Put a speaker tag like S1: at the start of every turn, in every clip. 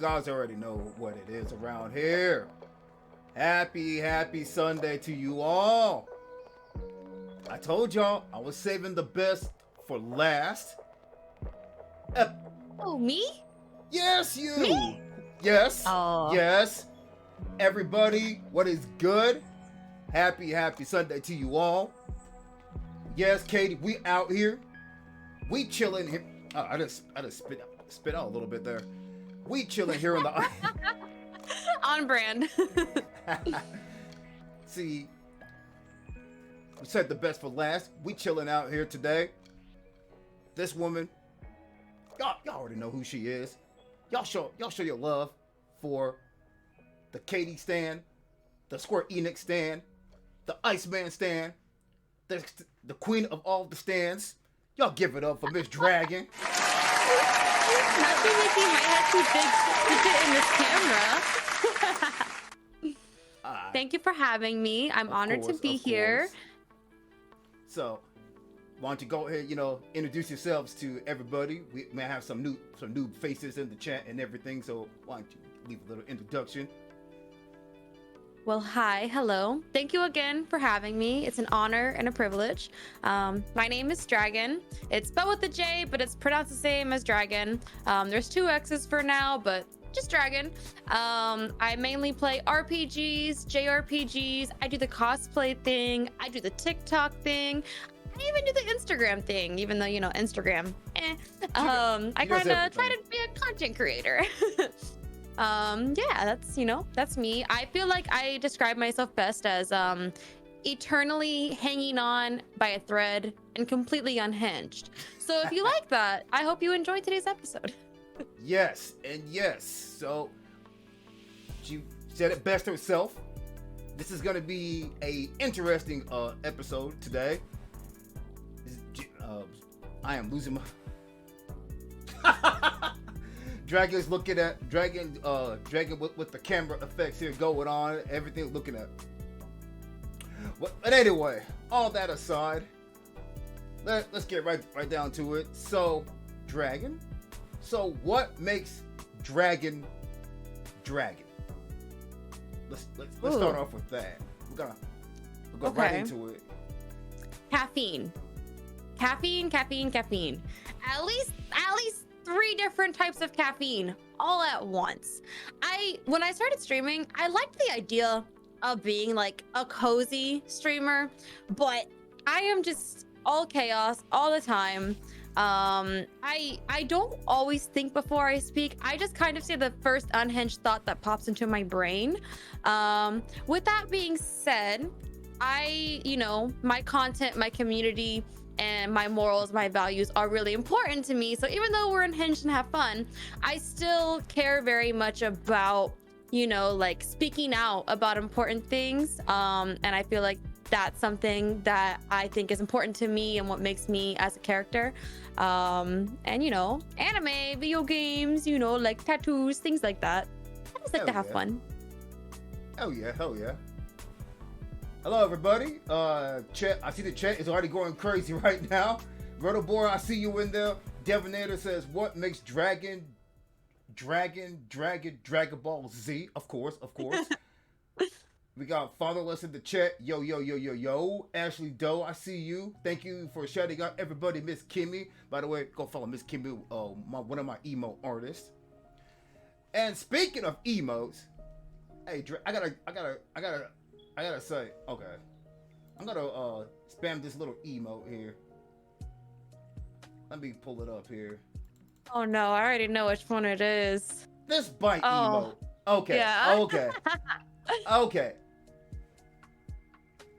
S1: guys already know what it is around here. Happy Sunday to you all. I told y'all I was saving the best for last.
S2: Oh, me?
S1: Yes, you.
S2: Me?
S1: Yes.
S2: Oh.
S1: Yes. Everybody, what is good? Happy Sunday to you all. Yes, Katie, we out here. We chilling here. Oh, I just spit out a little bit there. We chilling here in the
S2: On brand.
S1: See, we said the best for last. We chilling out here today. This woman, y'all already know who she is. Y'all show your love for the Katie stand, the Square Enix stand, the Iceman stand, the queen of all the stands. Y'all give it up for Miss Dragon.
S2: Not too making my head too big to fit in this camera. Thank you for having me. I'm honored to be here.
S1: So, why don't you go ahead, introduce yourselves to everybody. We may have some new faces in the chat and everything. So, why don't you leave a little introduction?
S2: Well, hi, hello. Thank you again for having me. It's an honor and a privilege. My name is Dragon. It's spelled with a J, but it's pronounced the same as Dragon. There's 2 X's for now, but just Dragon. I mainly play RPGs, JRPGs. I do the cosplay thing. I do the TikTok thing. I even do the Instagram thing, even though, Instagram. I kind of try to be a content creator. Yeah, that's me. I feel like I describe myself best as eternally hanging on by a thread and completely unhinged. So if you like that, I hope you enjoyed today's episode.
S1: Yes, and yes. So she said it best herself. This is gonna be a interesting episode today. I am losing my Dragon's looking at Dragon with the camera effects here going on, everything looking at. But anyway, all that aside, let's get right down to it. So, Dragon. So, what makes Dragon? Let's start off with that. We're gonna go right into it.
S2: Caffeine. At least 3 different types of caffeine all at once. When I started streaming, I liked the idea of being like a cozy streamer, but I am just all chaos all the time. I don't always think before I speak. I just kind of say the first unhinged thought that pops into my brain. With that being said, my content, my community, and my morals, my values are really important to me. So even though we're unhinged and have fun, I still care very much about, like speaking out about important things. And I feel like that's something that I think is important to me and what makes me as a character. And anime, video games, like tattoos, things like that. I just like to have fun.
S1: Hell yeah. Hello, everybody. Chat. I see the chat is already going crazy right now. Rotobor, I see you in there. Devonator says, "What makes Dragon Ball Z?" Of course. We got Fatherless in the chat. Yo. Ashley Doe, I see you. Thank you for shouting out everybody. Miss Kimmy. By the way, go follow Miss Kimmy, one of my emo artists. And speaking of emos, hey, I gotta say, okay, I'm gonna spam this little emote here. Let me pull it up here.
S2: Oh no, I already know which one it is.
S1: This bite emote. Okay. Yeah. Okay.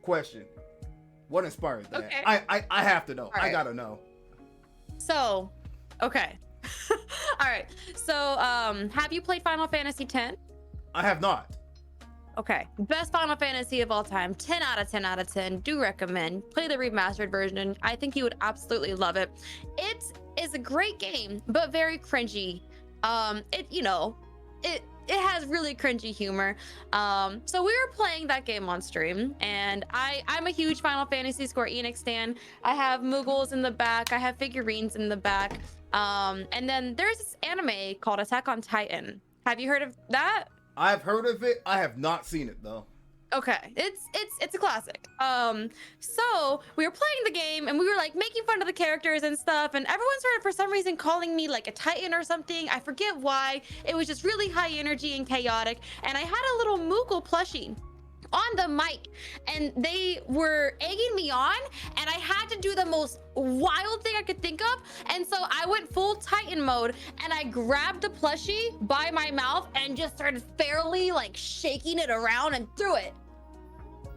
S1: Question: what inspired that? Okay. I have to know. Right. I gotta know.
S2: So, okay. All right. So, have you played Final Fantasy X?
S1: I have not.
S2: Okay, best Final Fantasy of all time. 10 out of 10 out of 10. Do recommend. Play the remastered version. I think you would absolutely love it. It is a great game, but very cringy. It has really cringy humor. So we were playing that game on stream, and I'm a huge Final Fantasy Square Enix stan. I have Moogles in the back. I have figurines in the back. And then there's this anime called Attack on Titan. Have you heard of that?
S1: I've heard of it. I have not seen it though.
S2: Okay, it's a classic. So we were playing the game and we were like making fun of the characters and stuff, and everyone started for some reason calling me like a Titan or something. I forget why. It was just really high energy and chaotic. And I had a little Moogle plushie on the mic, and they were egging me on, and I had to do the most wild thing I could think of. And so I went full Titan mode, and I grabbed the plushie by my mouth and just started fairly like shaking it around and threw it.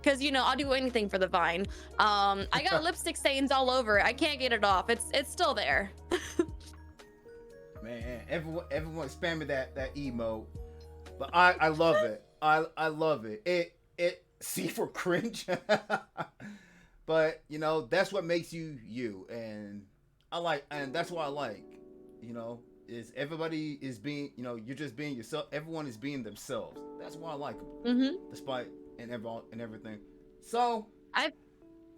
S2: Because, you know, I'll do anything for the vine. I got lipstick stains all over it. I can't get it off. It's still there.
S1: Man, everyone spamming that emote, but I love it. I love it. It see for cringe, but you know that's what makes you, and that's what I like. You know, is everybody is being, you know, you're just being yourself. Everyone is being themselves. That's why I like them, despite and everything. So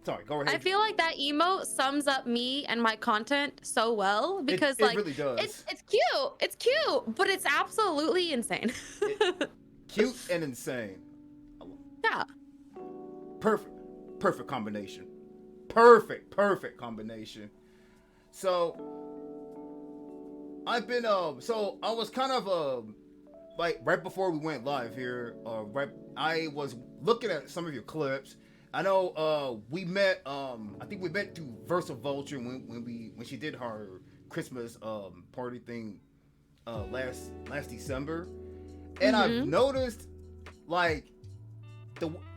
S1: sorry, go ahead.
S2: I feel like that emote sums up me and my content so well, because
S1: it really does.
S2: It's cute, but it's absolutely insane.
S1: Cute and insane.
S2: Yeah.
S1: Perfect combination. Perfect combination. So I've been so I was kind of like right before we went live here, I was looking at some of your clips. I know we met I think we met through Versa Vulture when she did her Christmas party thing last December. And I've noticed like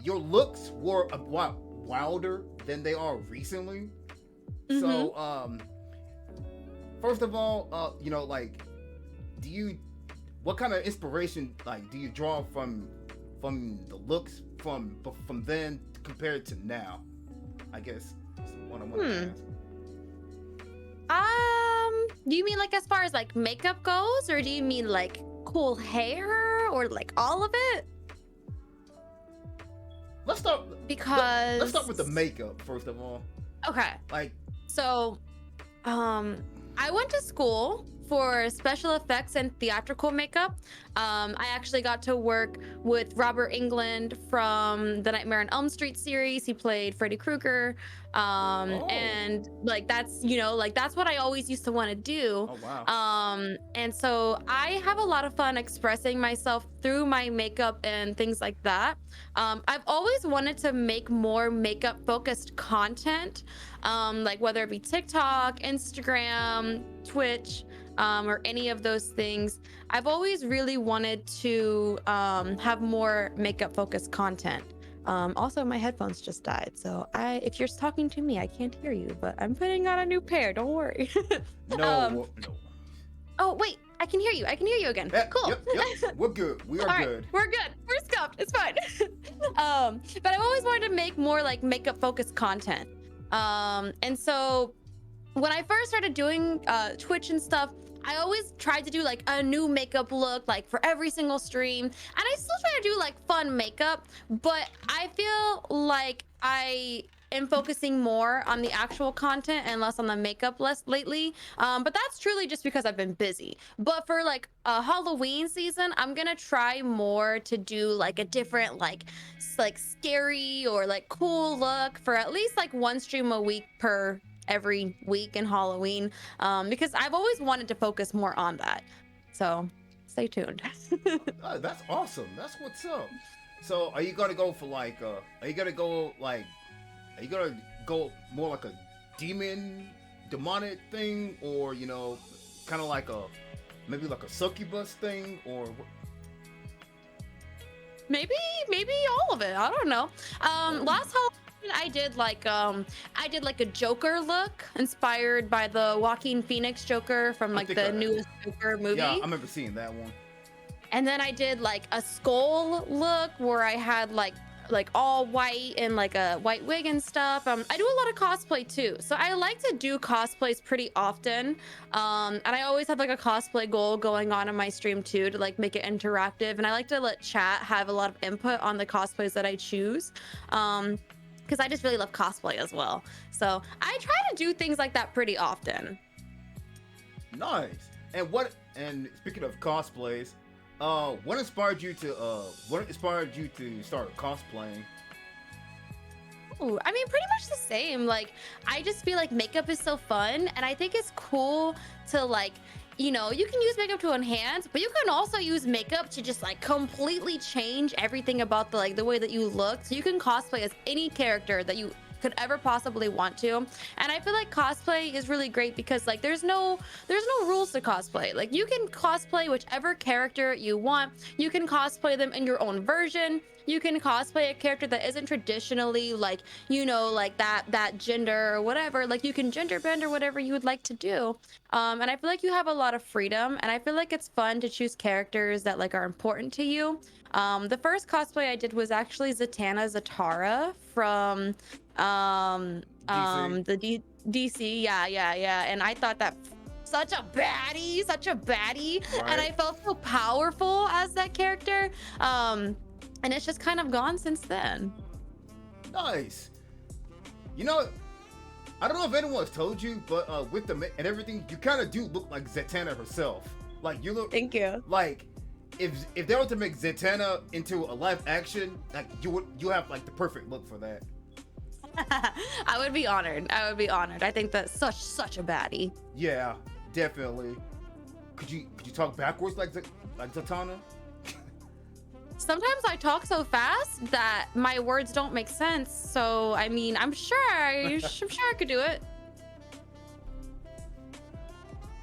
S1: your looks were a lot wilder than they are recently. So first of all, you know, like what kind of inspiration like do you draw from the looks from then compared to now? I guess that's what I want to ask.
S2: Do you mean like as far as like makeup goes, or do you mean like cool hair, or like all of it?
S1: Let's start with the makeup first of all.
S2: Okay.
S1: Like,
S2: so I went to school for special effects and theatrical makeup. I actually got to work with Robert Englund from the Nightmare on Elm Street series. He played Freddy Krueger. And like that's, you know, like that's what I always used to want to do.
S1: Oh wow.
S2: And so I have a lot of fun expressing myself through my makeup and things like that. I've always wanted to make more makeup focused content, like whether it be TikTok, Instagram, Twitch, or any of those things. I've always really wanted to have more makeup focused content. Also, my headphones just died, so if you're talking to me, I can't hear you, but I'm putting on a new pair. Don't worry.
S1: No.
S2: Oh wait, I can hear you. I can hear you again. Cool.
S1: Yep. We're good. We are
S2: All right,
S1: good.
S2: we're good. We're scuffed. It's fine. But I've always wanted to make more like makeup focused content. And so when I first started doing Twitch and stuff, I always tried to do like a new makeup look like for every single stream, and I still try to do like fun makeup, but I feel like I am focusing more on the actual content and less on the makeup lately. But that's truly just because I've been busy. But for like a Halloween season, I'm gonna try more to do like a different like scary or like cool look for at least like one stream a week per every week in Halloween, because I've always wanted to focus more on that. So stay tuned.
S1: That's awesome. That's what's up. So are you gonna go for like are you gonna go more like a demonic thing, or you know, kind of like maybe like a succubus thing, or
S2: maybe all of it, I don't know. Last Halloween I did like a Joker look inspired by the Joaquin Phoenix Joker from like the newest Joker movie.
S1: Yeah, I remember seeing that one.
S2: And then I did like a skull look where I had like all white and like a white wig and stuff. I do a lot of cosplay too, so I like to do cosplays pretty often. And I always have like a cosplay goal going on in my stream too, to like make it interactive. And I like to let chat have a lot of input on the cosplays that I choose. Because I just really love cosplay as well. So I try to do things like that pretty often.
S1: Nice. And speaking of cosplays, what inspired you to start cosplaying?
S2: Ooh, I mean, pretty much the same. Like, I just feel like makeup is so fun, and I think it's cool to like, you can use makeup to enhance, but you can also use makeup to just like completely change everything about the way that you look. So you can cosplay as any character that you could ever possibly want to. And I feel like cosplay is really great because like there's no rules to cosplay. Like you can cosplay whichever character you want. You can cosplay them in your own version. You can cosplay a character that isn't traditionally like, like that gender or whatever. Like you can gender bend or whatever you would like to do. And I feel like you have a lot of freedom, and I feel like it's fun to choose characters that like are important to you. The first cosplay I did was actually Zatanna Zatara from
S1: DC.
S2: DC. Yeah, and I thought that such a baddie, and
S1: Right.
S2: I felt so powerful as that character. And it's just kind of gone since then.
S1: Nice. You know, I don't know if anyone's told you, but with the and everything, you kind of do look like Zatanna herself. Like you look
S2: Thank you.
S1: like if they were to make Zatanna into a live action, like you have like the perfect look for that.
S2: I would be honored. I think that's such a baddie.
S1: Yeah, definitely. Could you talk backwards like Zatanna?
S2: Sometimes I talk so fast that my words don't make sense. So I mean, I'm sure I could do it.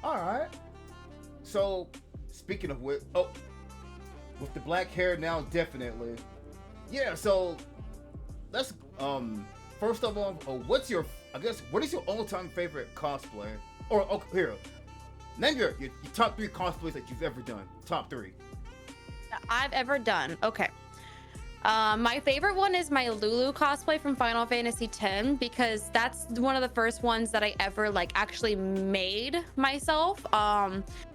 S1: All right. So speaking of which, oh, with the black hair now, definitely. Yeah. So let's first of all, what is your all-time favorite cosplay? Or here, name your top 3 cosplays that you've ever done. Top 3.
S2: I've ever done. Okay. My favorite one is my Lulu cosplay from Final Fantasy X because that's one of the first ones that I ever like actually made myself.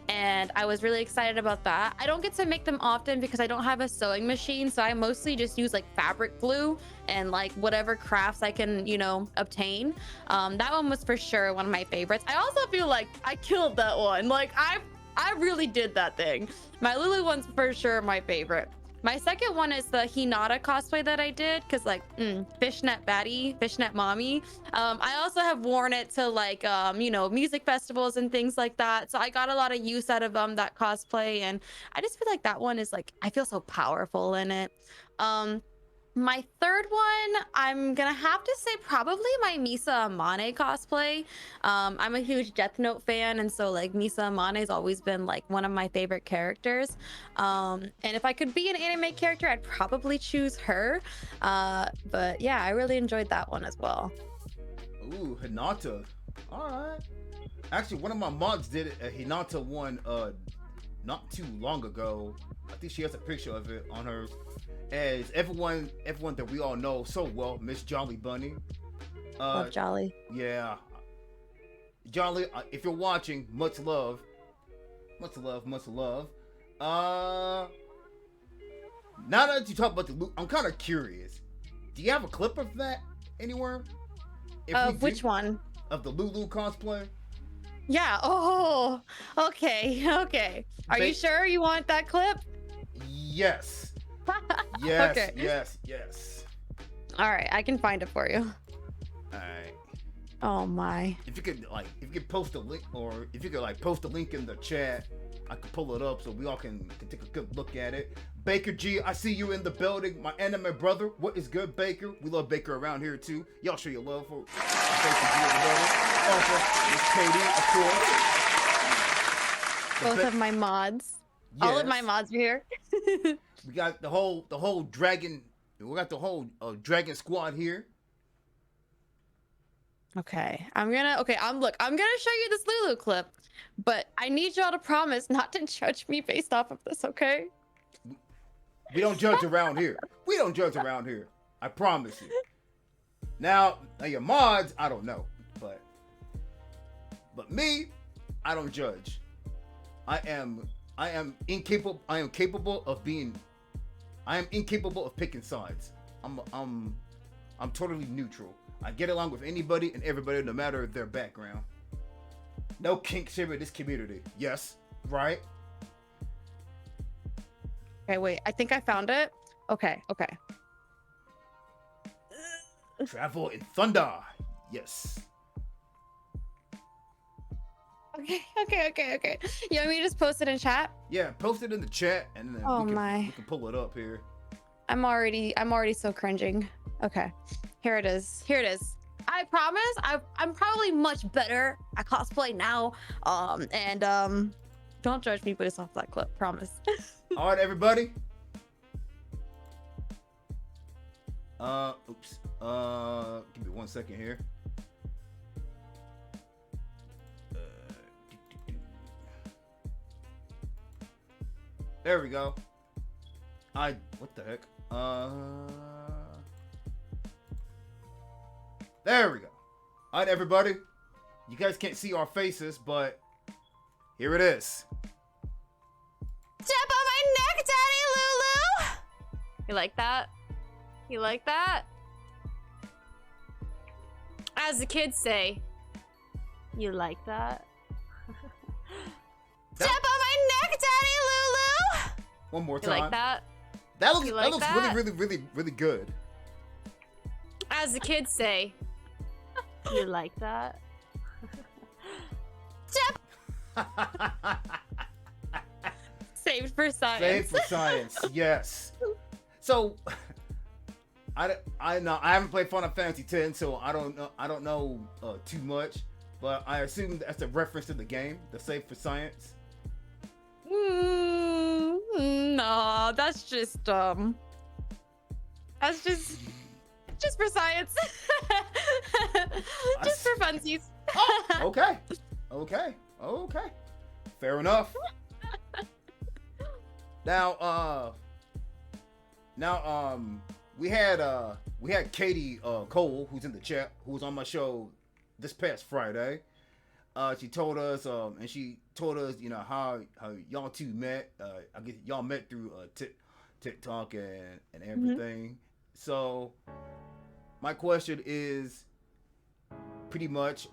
S2: And I was really excited about that. I don't get to make them often because I don't have a sewing machine, so I mostly just use like fabric glue and like whatever crafts I can, obtain. That one was for sure one of my favorites. I also feel like I killed that one. Like I really did that thing. My Lulu one's for sure my favorite. My second one is the Hinata cosplay that I did because like fishnet baddie, fishnet mommy. I also have worn it to like music festivals and things like that. So I got a lot of use out of that cosplay, and I just feel like that one is like I feel so powerful in it. My third one, I'm gonna have to say probably my Misa Amane cosplay. I'm a huge Death Note fan, and so like Misa Amane's always been like one of my favorite characters. And if I could be an anime character, I'd probably choose her. But yeah, I really enjoyed that one as well.
S1: Ooh, Hinata. All right. Actually, one of my mods did a Hinata one not too long ago. I think she has a picture of it on hers. As everyone that we all know so well, Miss Jolly Bunny.
S2: Love Jolly.
S1: Yeah, Jolly. If you're watching, much love, much love, much love. Now that you talk about the loot, I'm kind of curious. Do you have a clip of that anywhere?
S2: Which one?
S1: Of the Lulu cosplay?
S2: Yeah. Oh, okay. Are you sure you want that clip?
S1: Yes. Yes.
S2: Okay.
S1: Yes.
S2: All right, I can find it for you.
S1: All right.
S2: Oh my.
S1: If you could post a link, or if you could like post a link in the chat, I could pull it up so we all can take a good look at it. Baker G, I see you in the building, my anime brother. What is good, Baker? We love Baker around here too. Y'all show your love for Baker G in the building. Also, Miss Katie, of course.
S2: Both of my mods. All of
S1: Yes.
S2: my mods are here.
S1: We got the whole dragon. We got the whole dragon squad here.
S2: Okay, I'm gonna show you this Lulu clip, but I need y'all to promise not to judge me based off of this, okay?
S1: We don't judge around here. I promise you. Now your mods, I don't know, but me, I don't judge. I am incapable. I am incapable of picking sides. I'm totally neutral. I get along with anybody and everybody, no matter their background. No kink shame in this community. Yes, right?
S2: Okay, wait. I think I found it. Okay, okay.
S1: Travel in thunder. Yes.
S2: Okay. You want me to just post it in chat?
S1: Yeah, post it in the chat, and then
S2: Oh
S1: we
S2: my.
S1: can pull it up here.
S2: I'm already so cringing. Okay, here it is. Here it is. I promise I'm probably much better at cosplay now. Don't judge me based off that clip. Promise.
S1: All right, everybody. Oops. Give me 1 second here. There we go. What the heck? There we go. All right, everybody. You guys can't see our faces, but here it is.
S2: Step on my neck, Daddy Lulu. You like that? You like that? As the kids say, you like that? Step on my neck, Daddy Lulu.
S1: One more
S2: You
S1: time.
S2: like that?
S1: That looks,
S2: You like
S1: that looks
S2: that?
S1: really good.
S2: As the kids say, you like that? Step. Saved for science.
S1: Saved for science. Yes. So, I haven't played Final Fantasy X, so I don't know too much, but I assume that's a reference to the game, the Save for Science.
S2: No, that's just for science. Just for funsies.
S1: Oh, okay. Fair enough. Now, we had Katie Cole, who's in the chat, who was on my show this past Friday. She told us, you know, how y'all two met. I guess y'all met through TikTok and everything. Mm-hmm. So, my question is, pretty much,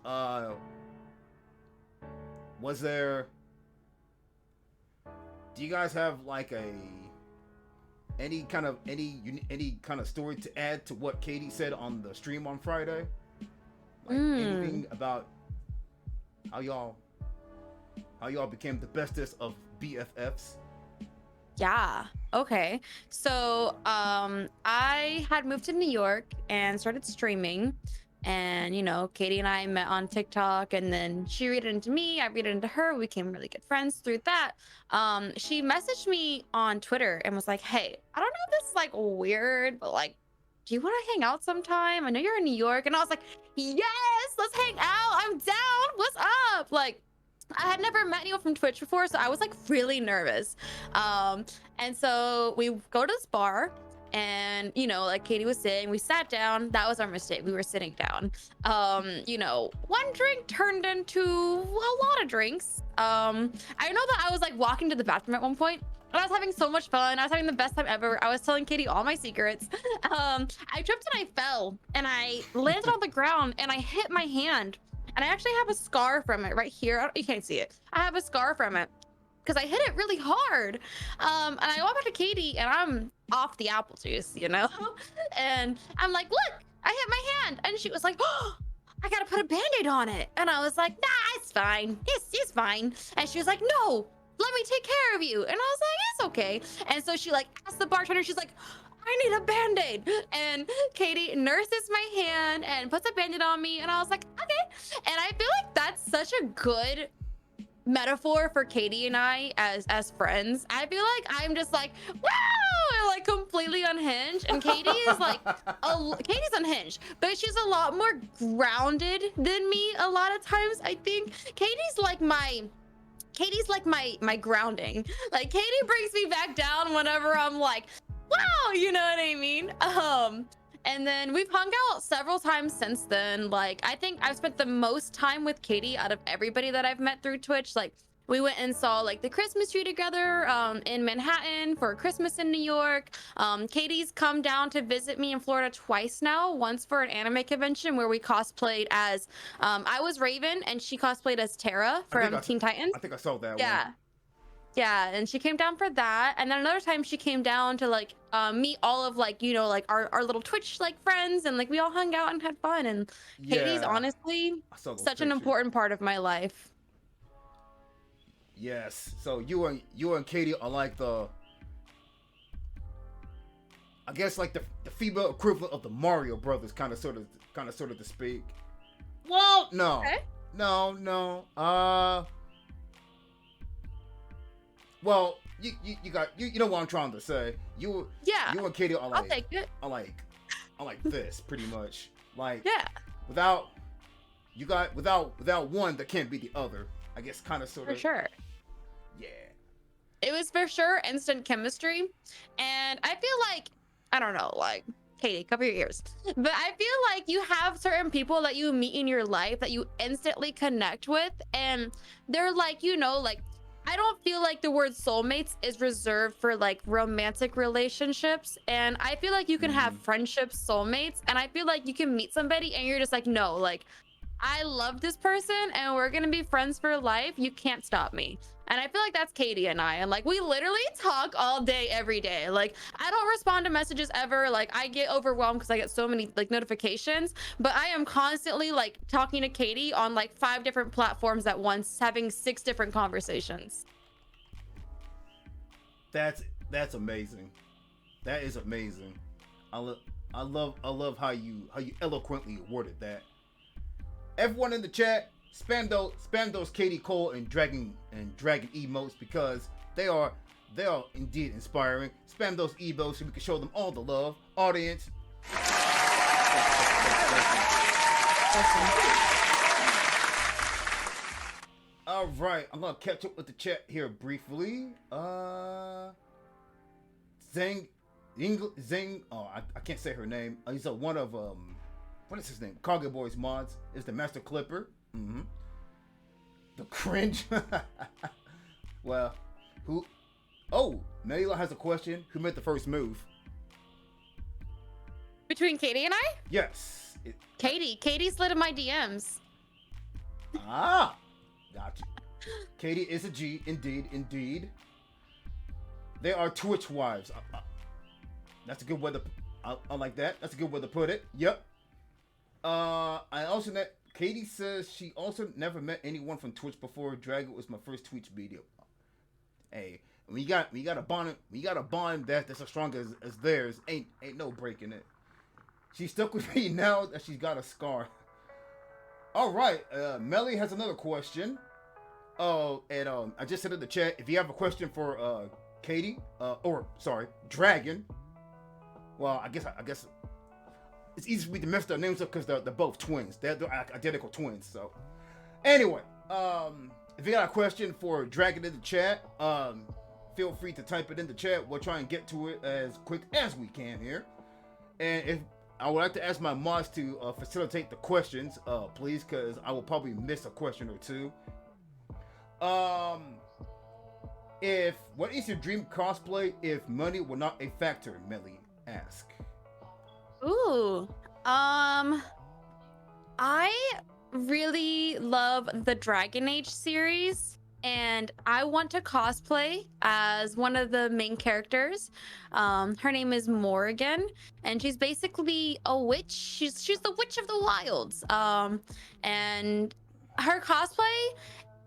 S1: do you guys have like any kind of story to add to what Katie said on the stream on Friday? Like anything about how y'all became the bestest of BFFs?
S2: Yeah. Okay. So, I had moved to New York and started streaming, and you know, Katie and I met on TikTok, and then she read it into me, I read it into her. We became really good friends through that. She messaged me on Twitter and was like, "Hey, I don't know if this is like weird, but like, do you want to hang out sometime? I know you're in New York." And I was like, "Yes, let's hang out. I'm down. What's up?" Like, I had never met anyone from Twitch before, so I was like really nervous. And so we go to this bar, and you know, like Katie was saying, we sat down. That was our mistake. We were sitting down. You know, one drink turned into a lot of drinks. I know that I was like walking to the bathroom at one point, and I was having so much fun. I was having the best time ever. I was telling Katie all my secrets. I tripped and I fell, and I landed on the ground, and I hit my hand. And I actually have a scar from it right here. You can't see it. I have a scar from it because I hit it really hard. And I walk back to Katie, and I'm off the apple juice, you know? And I'm like, "Look, I hit my hand." And she was like, "Oh, I gotta put a Band-Aid on it." And I was like, "Nah, it's fine. It's fine." And she was like, "No, let me take care of you." And I was like, "It's okay." And so she like asked the bartender, she's like, "I need a Band-Aid." And Katie nurses my hand and puts a Band-Aid on me. And I was like, "Okay." And I feel like that's such a good metaphor for Katie and I as friends. I feel like I'm just like, wow, like completely unhinged. And Katie is like, Katie's unhinged, but she's a lot more grounded than me a lot of times. I think Katie's like my grounding. Like Katie brings me back down whenever I'm like, wow, you know what I mean? And then we've hung out several times since then. Like, I think I've spent the most time with Katie out of everybody that I've met through Twitch. Like, we went and saw like the Christmas tree together in Manhattan for Christmas in New York. Katie's come down to visit me in Florida twice now. Once for an anime convention where we cosplayed as I was Raven and she cosplayed as Terra from Teen Titans.
S1: I think I saw that one.
S2: Yeah. Yeah, and she came down for that, and then another time she came down to like meet all of like like our little Twitch like friends, and like we all hung out and had fun. And Katie's
S1: Yeah,
S2: honestly
S1: I saw those
S2: such an
S1: pictures.
S2: important part of my life.
S1: Yes. So you and Katie are like I guess like the female equivalent of the Mario Brothers, kind of sort of to speak. Well, no,
S2: Okay.
S1: no. Well, you know what I'm trying to say. You
S2: Yeah,
S1: you and Katie are
S2: I'll
S1: like
S2: take it.
S1: are like are like this pretty much. Like
S2: Yeah,
S1: without without one, there can't be the other. I guess kind of sort
S2: for
S1: of.
S2: sure.
S1: Yeah.
S2: It was for sure instant chemistry. And I feel like, I don't know, like, Katie, cover your ears. But I feel like you have certain people that you meet in your life that you instantly connect with. And they're like, like, I don't feel like the word soulmates is reserved for like romantic relationships. And I feel like you can have
S1: Hmm.
S2: friendships, soulmates. And I feel like you can meet somebody and you're just like, no, like, I love this person and we're gonna be friends for life. You can't stop me. And I feel like that's Katie and I. And like we literally talk all day, every day. Like I don't respond to messages ever. Like I get overwhelmed because I get so many like notifications. But I am constantly like talking to Katie on like 5 different platforms at once, having 6 different conversations.
S1: That's amazing. That is amazing. I love how you eloquently worded that. Everyone in the chat, spam those Katie Cole and Dragon emotes because they are indeed inspiring. Spam those emotes so we can show them all the love. Audience.
S2: Awesome.
S1: All right, I'm gonna catch up with the chat here briefly. Zing, Zing. Oh, I can't say her name. He's one of what is his name? Kage Boys mods is the Master Clipper. Mm-hmm. The cringe. Well, who? Oh, Melila has a question. Who made the first move?
S2: Between Katie and I,
S1: Yes.
S2: Katie slid in my DMs.
S1: Ah, gotcha. Katie is a G, indeed. They are Twitch wives. That's a good way to. I like that. That's a good way to put it. Yep. I also met. Katie says she also never met anyone from Twitch before. Dragon was my first Twitch video. Hey, when you got a bond that's as strong as theirs. Ain't no breaking it. She's stuck with me now that she's got a scar. All right, Melly has another question. Oh, and I just said in the chat if you have a question for Katie, or sorry, Dragon. Well, I guess it's easy for me to mess their names up because they're both twins. They're identical twins. So, anyway, if you got a question for Dragon in the chat, feel free to type it in the chat. We'll try and get to it as quick as we can here. And if I would like to ask my mods to facilitate the questions, please, because I will probably miss a question or two. If what is your dream cosplay if money were not a factor? Melly ask.
S2: Ooh. I really love the Dragon Age series, and I want to cosplay as one of the main characters. Her name is Morrigan, and she's basically a witch. She's the Witch of the Wilds. And her cosplay,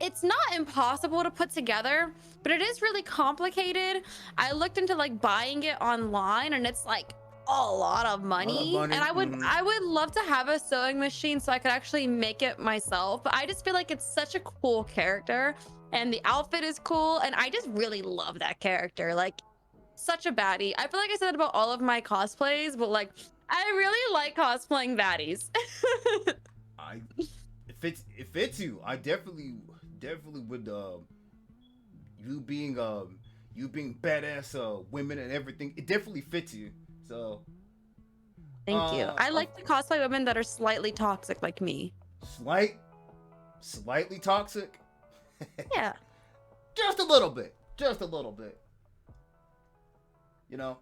S2: it's not impossible to put together, but it is really complicated. I looked into like buying it online, and it's like a lot of money. And I would love to have a sewing machine so I could actually make it myself. But I just feel like it's such a cool character, and the outfit is cool, and I just really love that character. Like such a baddie. I feel like I said that about all of my cosplays, but like I really like cosplaying baddies.
S1: I it fits you. I definitely would. You being badass women and everything. It definitely fits you. So.
S2: Thank you. I like to cosplay women that are slightly toxic like me.
S1: Slightly toxic.
S2: Yeah.
S1: Just a little bit. You know,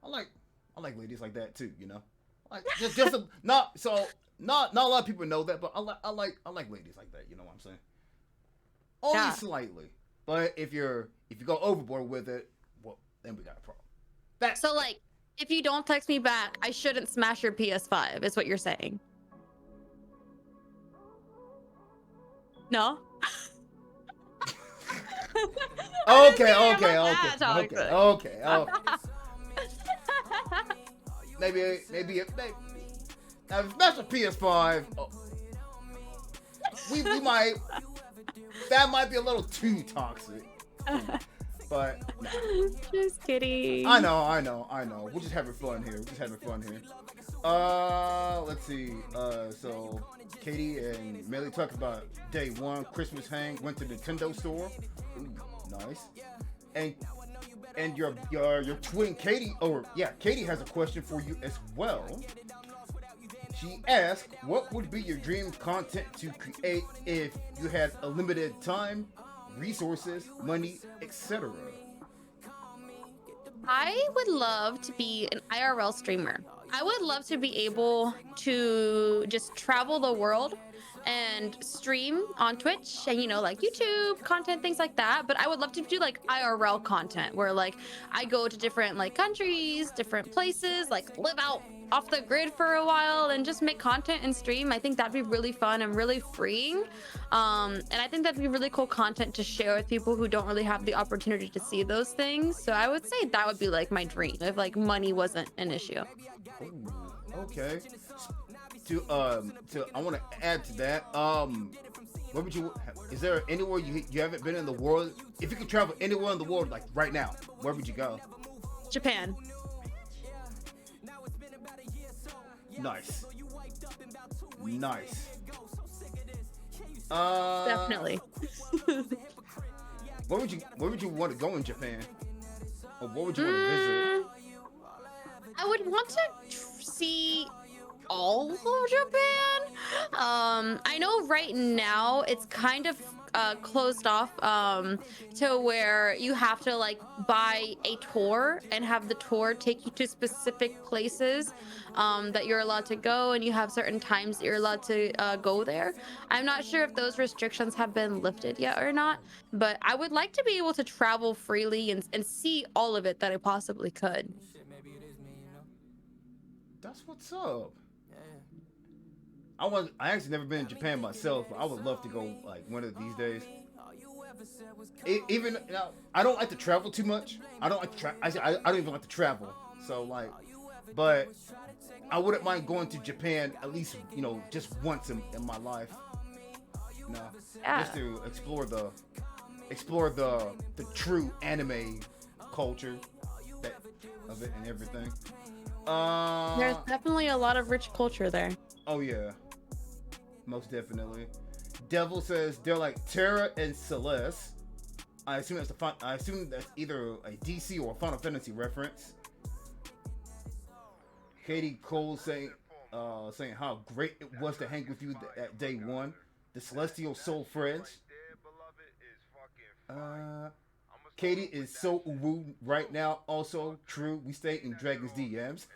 S1: I like ladies like that too. You know, like just not a lot of people know that, but I like ladies like that. You know what I'm saying? Only
S2: Yeah.
S1: slightly. But if you go overboard with it, well, then we got a problem. That
S2: So like, if you don't text me back, I shouldn't smash your PS5, is what you're saying. No? I'm just
S1: okay,
S2: kidding, I'm
S1: okay,
S2: not
S1: okay,
S2: that toxic.
S1: okay. Maybe now if you smash a PS5, we might that might be a little too toxic. But nah.
S2: Just kidding.
S1: I know. We're just having fun here. Let's see. So Katie and Melly talked about day one Christmas hang. Went to the Nintendo store. Ooh, nice. And your twin Katie, Katie has a question for you as well. She asked, "What would be your dream content to create if you had a limited time, resources, money, etc.?"
S2: I would love to be an IRL streamer. I would love to be able to just travel the world and stream on Twitch and, you know, like YouTube content, things like that. But I would love to do like IRL content where like I go to different like countries, different places, like live out off the grid for a while and just make content and stream. I think that'd be really fun and really freeing. And I think that'd be really cool content to share with people who don't really have the opportunity to see those things. So I would say that would be like my dream if like money wasn't an issue.
S1: Ooh, okay. To I want to add to that. Where would you? Is there anywhere you haven't been in the world? If you could travel anywhere in the world, like right now, where would you go?
S2: Japan.
S1: Nice.
S2: Definitely.
S1: Where would you want to go in Japan? Or what would you want to visit?
S2: I would want to see all of Japan. I know right now it's kind of closed off to where you have to like buy a tour and have the tour take you to specific places that you're allowed to go, and you have certain times that you're allowed to go there. I'm not sure if those restrictions have been lifted yet or not, but I would like to be able to travel freely and see all of it that I possibly could.
S1: That's what's up. I actually never been in Japan myself, but I would love to go like one of these days. Even now, I don't like to travel too much. I don't like to I don't even like to travel. So like, but I wouldn't mind going to Japan at least, you know, just once in my life. You know,
S2: Yeah.
S1: just to explore the true anime culture of it and everything.
S2: There's definitely a lot of rich culture there.
S1: Oh yeah, most definitely. Devil says they're like Terra and Celeste. I assume that's either a DC or a Final Fantasy reference. Katie Cole saying how great it was to hang with you at day one. The Celestial Soul Friends. Katie is so uwu right now. Also true. We stay in Dragon's DMs.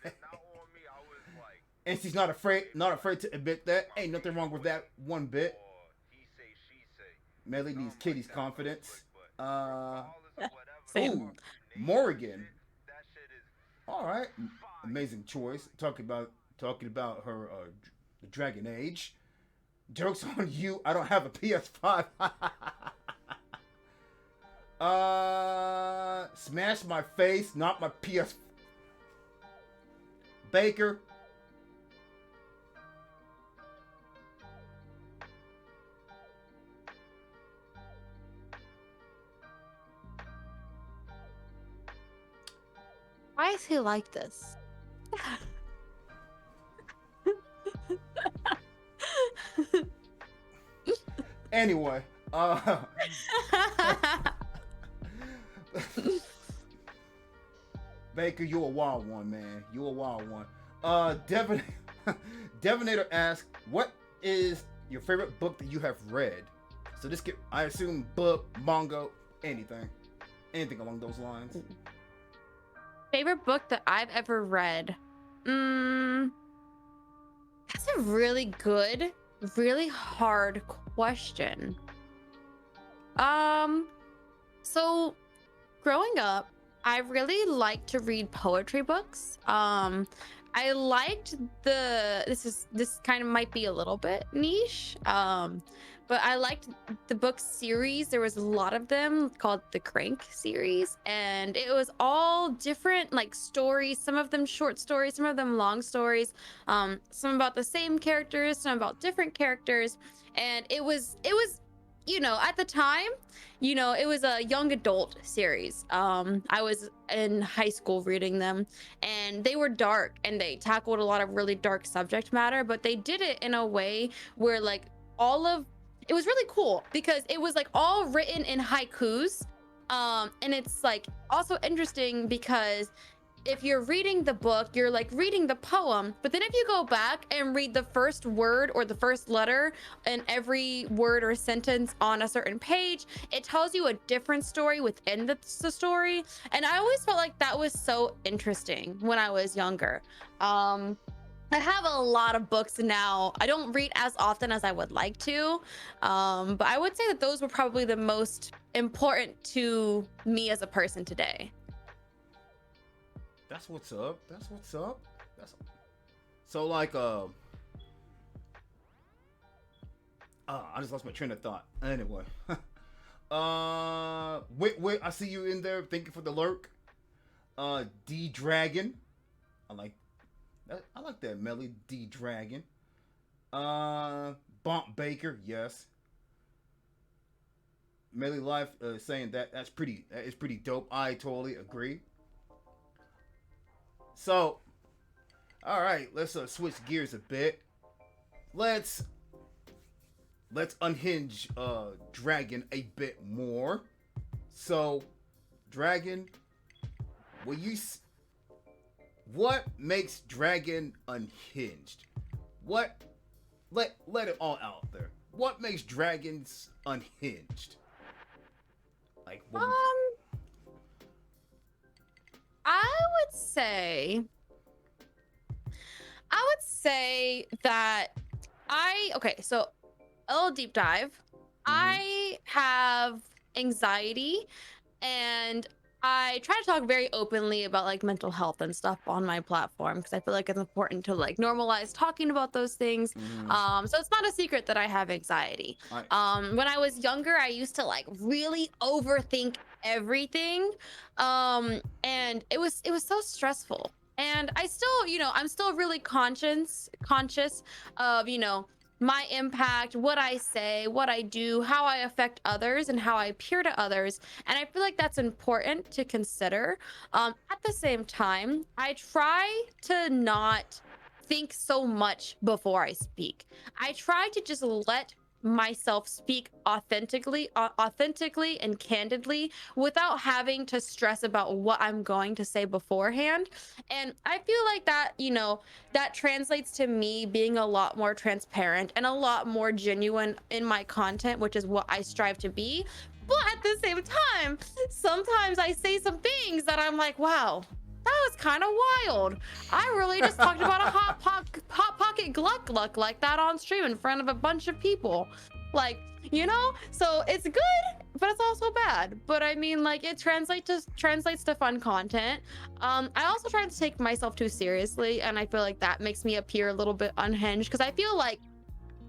S1: And she's not afraid to admit that. Ain't nothing wrong with that one bit. Melly needs Kitty's confidence.
S2: Same.
S1: Ooh, Morrigan. All right, amazing choice. Talking about her the Dragon Age. Jokes on you. I don't have a PS5. Smash my face, not my PS. Baker.
S2: Why is he like this?
S1: Anyway, Baker, you a wild one, man. You a wild one. Devonator asks, what is your favorite book that you have read? So this could, I assume, book, manga, anything along those lines.
S2: Favorite book that I've ever read? That's a really good, really hard question. So growing up, I really liked to read poetry books. I liked this kind of might be a little bit niche. But I liked the book series. There was a lot of them called the Crank series, and it was all different like stories. Some of them short stories, some of them long stories. Some about the same characters, some about different characters, and it was at the time, it was a young adult series. I was in high school reading them, and they were dark and they tackled a lot of really dark subject matter, but they did it in a way where like all of it was really cool because it was like all written in haikus. And it's like also interesting because if you're reading the book, you're like reading the poem, but then if you go back and read the first word or the first letter in every word or sentence on a certain page, it tells you a different story within the story. And I always felt like that was so interesting when I was younger. I have a lot of books now. I don't read as often as I would like to, but I would say that those were probably the most important to me as a person today.
S1: That's what's up. That's what's up. That's so like I just lost my train of thought. Anyway, wait, I see you in there. Thank you for the lurk. D Dragon, I like that. I like that Melly D Dragon. Bump Baker, yes. Melly Life saying that is pretty dope. I totally agree. So, all right, let's switch gears a bit. Let's unhinge Dragon a bit more. So, Dragon, what makes Dragon unhinged? What let it all out there. What makes dragons unhinged? Like what would,
S2: I would say I would say that okay, so a little deep dive.
S1: mm-hmm.
S2: I have anxiety, and I try to talk very openly about like mental health and stuff on my platform because I feel like it's important to like normalize talking about those things.
S1: Mm-hmm.
S2: So it's not a secret that I have anxiety.
S1: I,
S2: When I was younger, I used to like really overthink everything. And it was so stressful. And I still, I'm still really conscious of, my impact, what I say, what I do, how I affect others, and how I appear to others. And I feel like that's important to consider. At the same time, I try to not think so much before I speak. I try to just let myself speak authentically and candidly without having to stress about what I'm going to say beforehand. And I feel like that, that translates to me being a lot more transparent and a lot more genuine in my content, which is what I strive to be. But at the same time, sometimes I say some things that I'm like, wow, that was kind of wild. I really just talked about a hot pocket gluck gluck like that on stream in front of a bunch of people. Like, so it's good, but it's also bad. But I mean, like, it translates to fun content. I also try to take myself too seriously, and I feel like that makes me appear a little bit unhinged because I feel like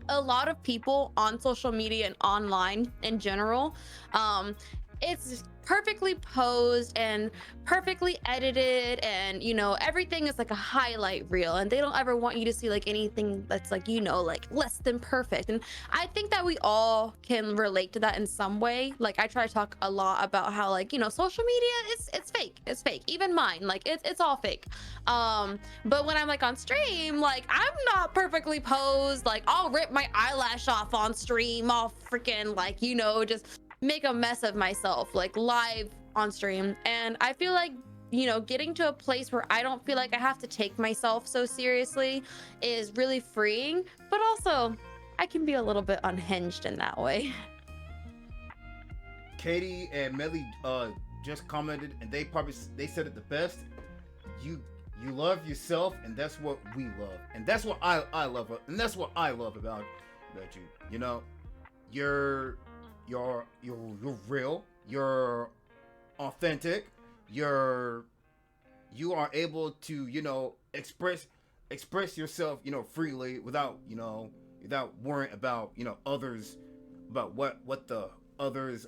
S2: a lot of people on social media and online in general, it's perfectly posed and perfectly edited, and everything is like a highlight reel, and they don't ever want you to see like anything that's like like less than perfect. And I think that we all can relate to that in some way. Like, I try to talk a lot about how, like, social media, it's fake, even mine, like it's all fake. But when I'm like on stream, like, I'm not perfectly posed. Like, I'll rip my eyelash off on stream, I'll freaking like just make a mess of myself like live on stream. And I feel like getting to a place where I don't feel like I have to take myself so seriously is really freeing, but also I can be a little bit unhinged in that way.
S1: Katie and Melly just commented, and they said it the best. You love yourself, and that's what we love, and that's what I love, and that's what I love about you. You're real. you're authentic, you're you are able to, express yourself, freely without, without worrying about, others, about what the others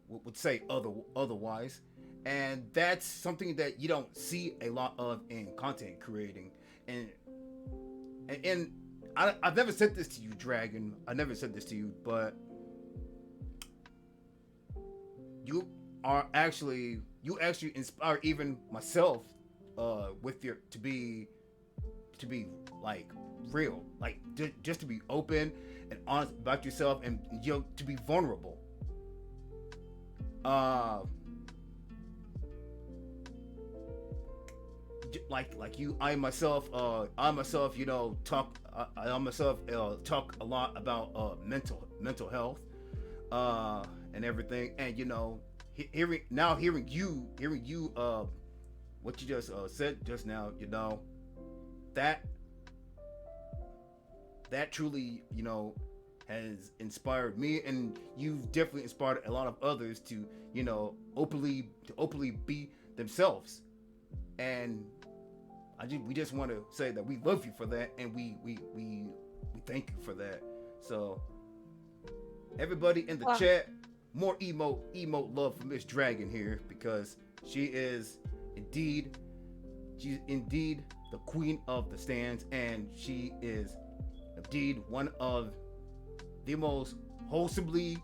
S1: would say otherwise. And that's something that you don't see a lot of in content creating. And and I've never said this to you, Dragon. I never said this to you, but you you actually inspire even myself with your to be like real, like just to be open and honest about yourself, and to be vulnerable. uh like you, I myself, I myself talk a lot about mental health, and everything. And hearing you what you just said just now, that that truly, has inspired me, and you've definitely inspired a lot of others to, openly be themselves. And we just want to say that we love you for that, and we thank you for that. So everybody in the
S2: Well,
S1: chat, more emote love for Miss Dragon here, because she is indeed she's indeed the queen of the stands, and she is indeed one of the most wholesomely,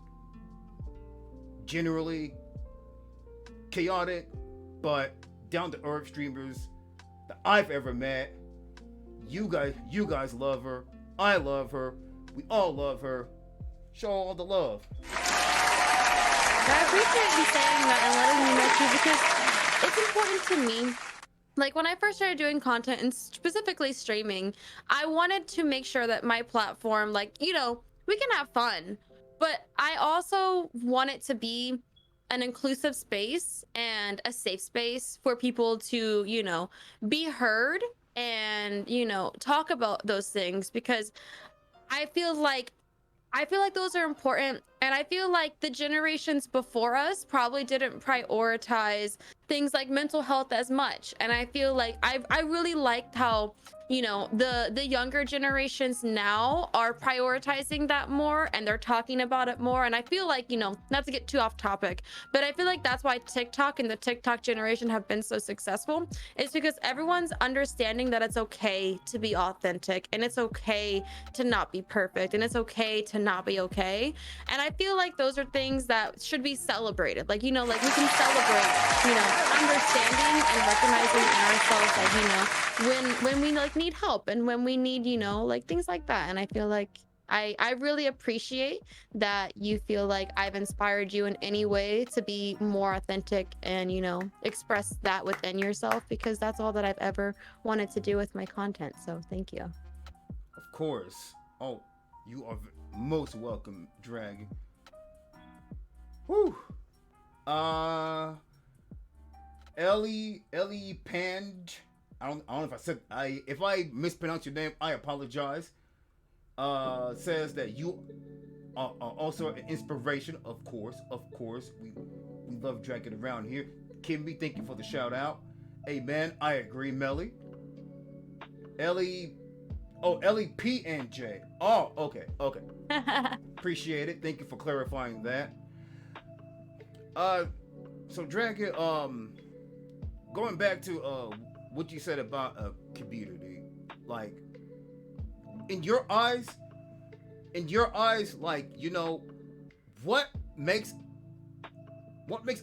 S1: generally chaotic, but down to earth streamers that I've ever met. You guys love her. I love her. We all love her. Show all the love.
S2: I appreciate you saying that and letting me know too, because it's important to me. Like when I first started doing content and specifically streaming, I wanted to make sure that my platform, like, we can have fun, but I also want it to be an inclusive space and a safe space for people to, be heard and, talk about those things, because I feel like those are important, and I feel like the generations before us probably didn't prioritize things like mental health as much. And I feel like I really liked how, the younger generations now are prioritizing that more, and they're talking about it more. And I feel like, not to get too off topic, but I feel like that's why TikTok and the TikTok generation have been so successful. It's because everyone's understanding that it's okay to be authentic, and it's okay to not be perfect, and it's okay to not be okay. And I feel like those are things that should be celebrated. Like, like we can celebrate, understanding and recognizing in ourselves, like, when we like need help, and when we need, like things like that. And I feel like I really appreciate that you feel like I've inspired you in any way to be more authentic and, express that within yourself, because that's all that I've ever wanted to do with my content. So thank you.
S1: Of course. Oh, you are most welcome, Dragon. Whew. Uh, Ellie Pand. I don't know if I said if I mispronounced your name, I apologize. Says that you are also an inspiration. Of course, we love Dragon around here. Kimby, thank you for the shout out. Amen. I agree, Melly. Ellie. Oh, Ellie P and J. Oh, okay. Appreciate it. Thank you for clarifying that. Uh, so Dragon, going back to what you said about a community, like in your eyes, like, what makes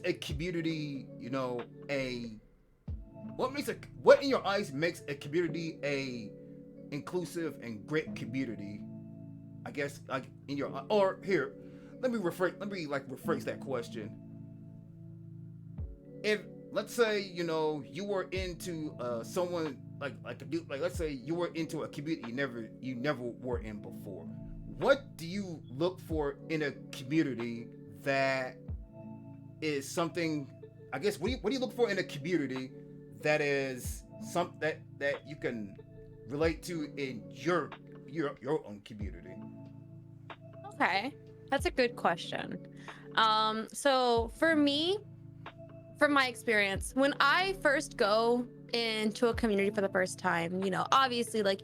S1: a community, a what in your eyes makes a community a inclusive and great community? I guess, like, in your, or here, let me rephrase that question. If, let's say, you were into someone, like let's say you were into a community you never were in before, what do you look for in a community that is something, I guess, what do you look for in a community that is that you can relate to in your own community?
S2: Okay, that's a good question. So for me, from my experience, when I first go into a community for the first time, obviously, like,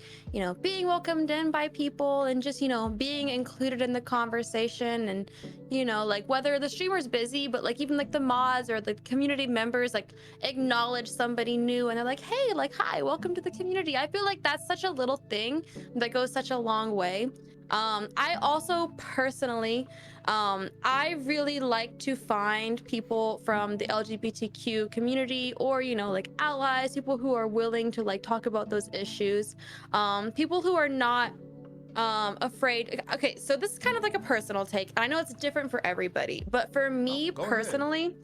S2: being welcomed in by people and just, being included in the conversation and, like whether the streamer's busy, but like even like the mods or the community members, like acknowledge somebody new and they're like, hey, like, hi, welcome to the community. I feel like that's such a little thing that goes such a long way. I also personally I really like to find people from the LGBTQ community or, like allies, people who are willing to like talk about those issues, people who are not afraid. Okay, so this is kind of like a personal take. I know it's different for everybody, but for
S1: Oh,
S2: me
S1: go ahead.
S2: personally,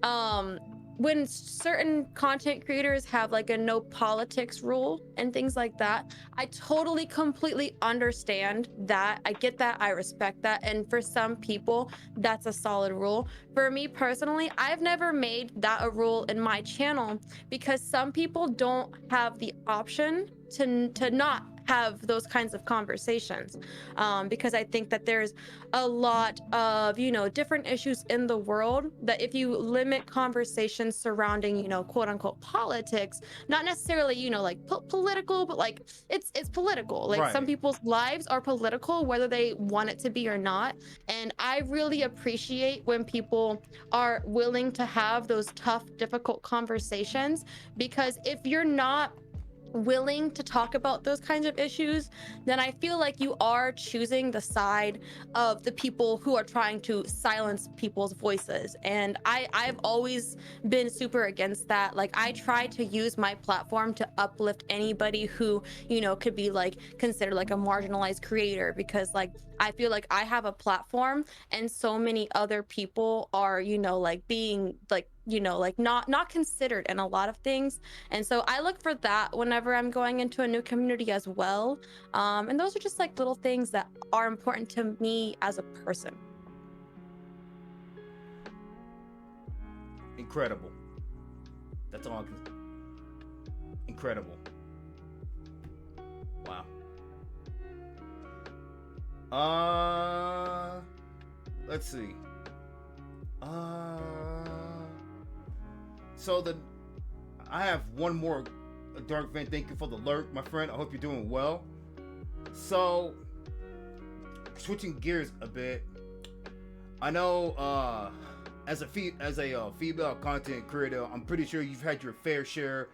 S2: um when certain content creators have like a no politics rule and things like that, I totally completely understand that. I get that, I respect that, and for some people that's a solid rule. For me personally, I've never made that a rule in my channel because some people don't have the option to not have those kinds of conversations, because I think that there's a lot of, different issues in the world that if you limit conversations surrounding, quote unquote politics, not necessarily, like political, but like it's political. Like some
S1: Right.
S2: people's lives are political, whether they want it to be or not. And I really appreciate when people are willing to have those tough, difficult conversations, because if you're not willing to talk about those kinds of issues, then I feel like you are choosing the side of the people who are trying to silence people's voices. And I've always been super against that. Like I try to use my platform to uplift anybody who, could be like considered like a marginalized creator, because like I feel like I have a platform and so many other people are, like being like, like not considered in a lot of things. And so I look for that whenever I'm going into a new community as well. And those are just like little things that are important to me as a person.
S1: Incredible. That's all I can. Incredible. Wow. Uh, let's see. Uh, so the I have one more dark vent. Thank you for the alert, my friend. I hope you're doing well. So, switching gears a bit, I know female content creator, I'm pretty sure you've had your fair share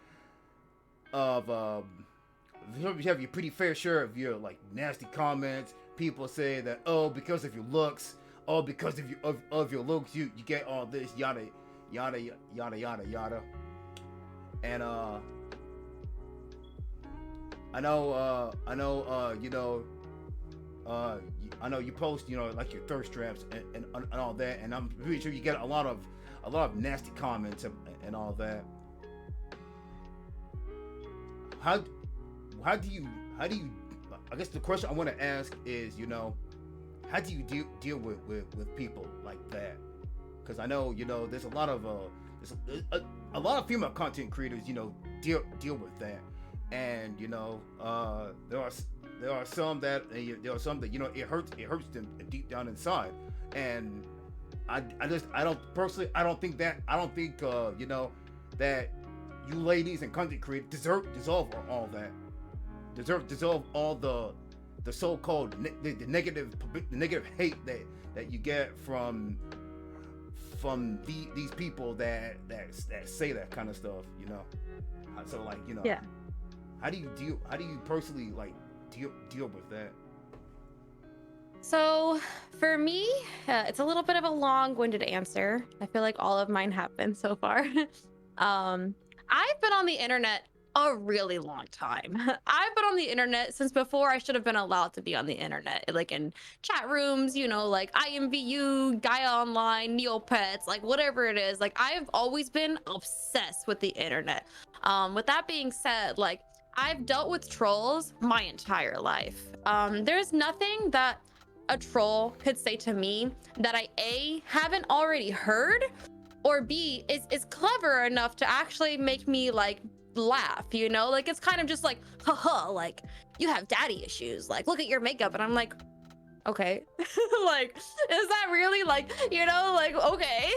S1: of you have your pretty fair share of your like nasty comments. People say that, oh, because of your looks, oh, because of your looks, you get all this yada yada yada yada yada. And I know you post, like your thirst traps and all that, and I'm pretty sure you get a lot of nasty comments and all that. How how do you? I guess the question I want to ask is, how do you deal with people like that? Because I know, there's a lot of there's a lot of female content creators, deal with that, and there are some that it hurts them deep down inside, and I don't personally I don't think that you ladies and content creators deserve all that, deserve all the so-called the negative hate that you get from these people that say that kind of stuff. So like,
S2: Yeah.
S1: how do you personally like deal with that?
S2: So for me, it's a little bit of a long-winded answer. I feel like all of mine have been so far. um, I've been on the internet a really long time. I've been on the internet since before I should have been allowed to be on the internet, like in chat rooms, like IMVU, Gaia Online, Neopets, like whatever it is. Like I've always been obsessed with the internet. With that being said, like I've dealt with trolls my entire life. There's nothing that a troll could say to me that I A, haven't already heard, or B, is clever enough to actually make me like laugh, like it's kind of just like, haha, like you have daddy issues, like look at your makeup. And I'm like, okay. Like, is that really like, like, okay.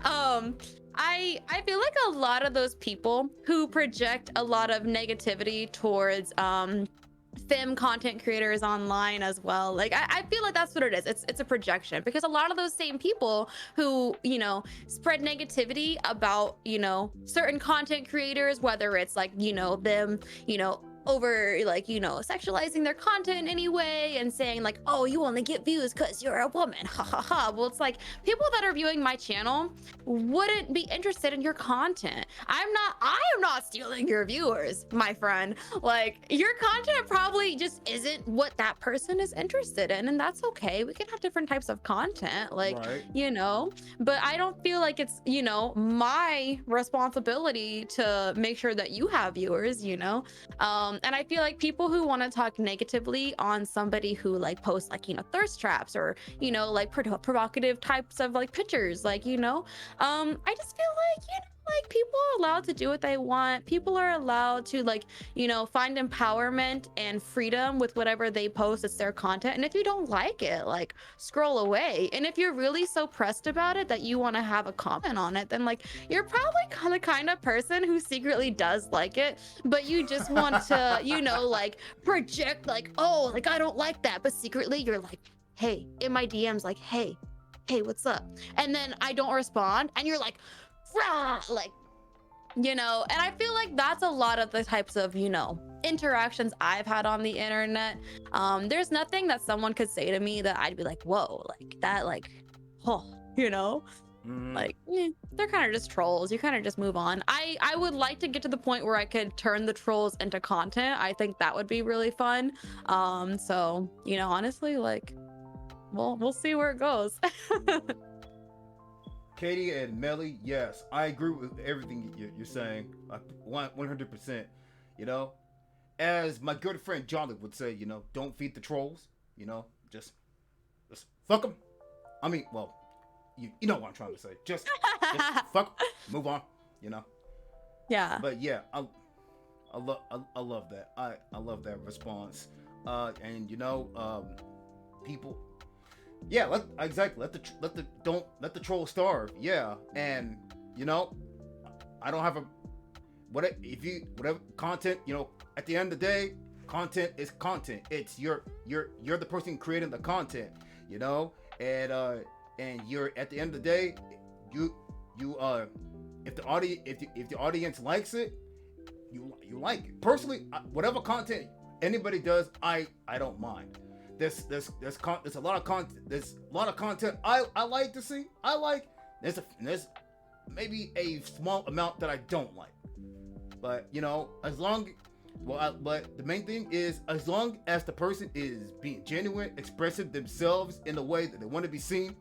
S2: um I feel like a lot of those people who project a lot of negativity towards fem content creators online as well, like I feel like that's what it is. It's a projection, because a lot of those same people who spread negativity about certain content creators, whether it's like them over like sexualizing their content in any way and saying like, oh, you only get views because you're a woman, ha ha ha. Well, it's like people that are viewing my channel wouldn't be interested in your content. I am not stealing your viewers, my friend. Like, your content probably just isn't what that person is interested in, and that's okay. We can have different types of content, like,
S1: Right.
S2: but I don't feel like it's my responsibility to make sure that you have viewers. And I feel like people who want to talk negatively on somebody who like posts like thirst traps or like provocative types of like pictures, like I just feel like like people are allowed to do what they want. People are allowed to like find empowerment and freedom with whatever they post. It's their content, and if you don't like it, like, scroll away. And if you're really so pressed about it that you want to have a comment on it, then like you're probably the kind of person who secretly does like it, but you just want to like project like, oh, like, I don't like that, but secretly you're like, hey, in my DMs, like, hey, what's up? And then I don't respond, and you're like, rah, like, and I feel like that's a lot of the types of interactions I've had on the internet. There's nothing that someone could say to me that I'd be like, whoa, like that, like, oh, like, they're kind of just trolls. You kind of just move on. I would like to get to the point where I could turn the trolls into content. I think that would be really fun. So honestly, like, we'll see where it goes.
S1: Katie and Melly, yes, I agree with everything you're saying, 100%. As my good friend Johnny would say, don't feed the trolls. Just fuck them. I mean, well, you know what I'm trying to say. Just fuck 'em, move on.
S2: Yeah.
S1: But yeah, I love that. I love that response. And people. Yeah, let the troll starve. Yeah, and I don't have whatever content. At the end of the day, content is content. It's you're the person creating the content. And you're at the end of the day, you if the audience likes it, you like it. Personally, whatever content anybody does, I don't mind. There's a lot of content. There's a lot of content I like to see. There's maybe a small amount that I don't like. But but the main thing is, as long as the person is being genuine, expressing themselves in the way that they want to be seen,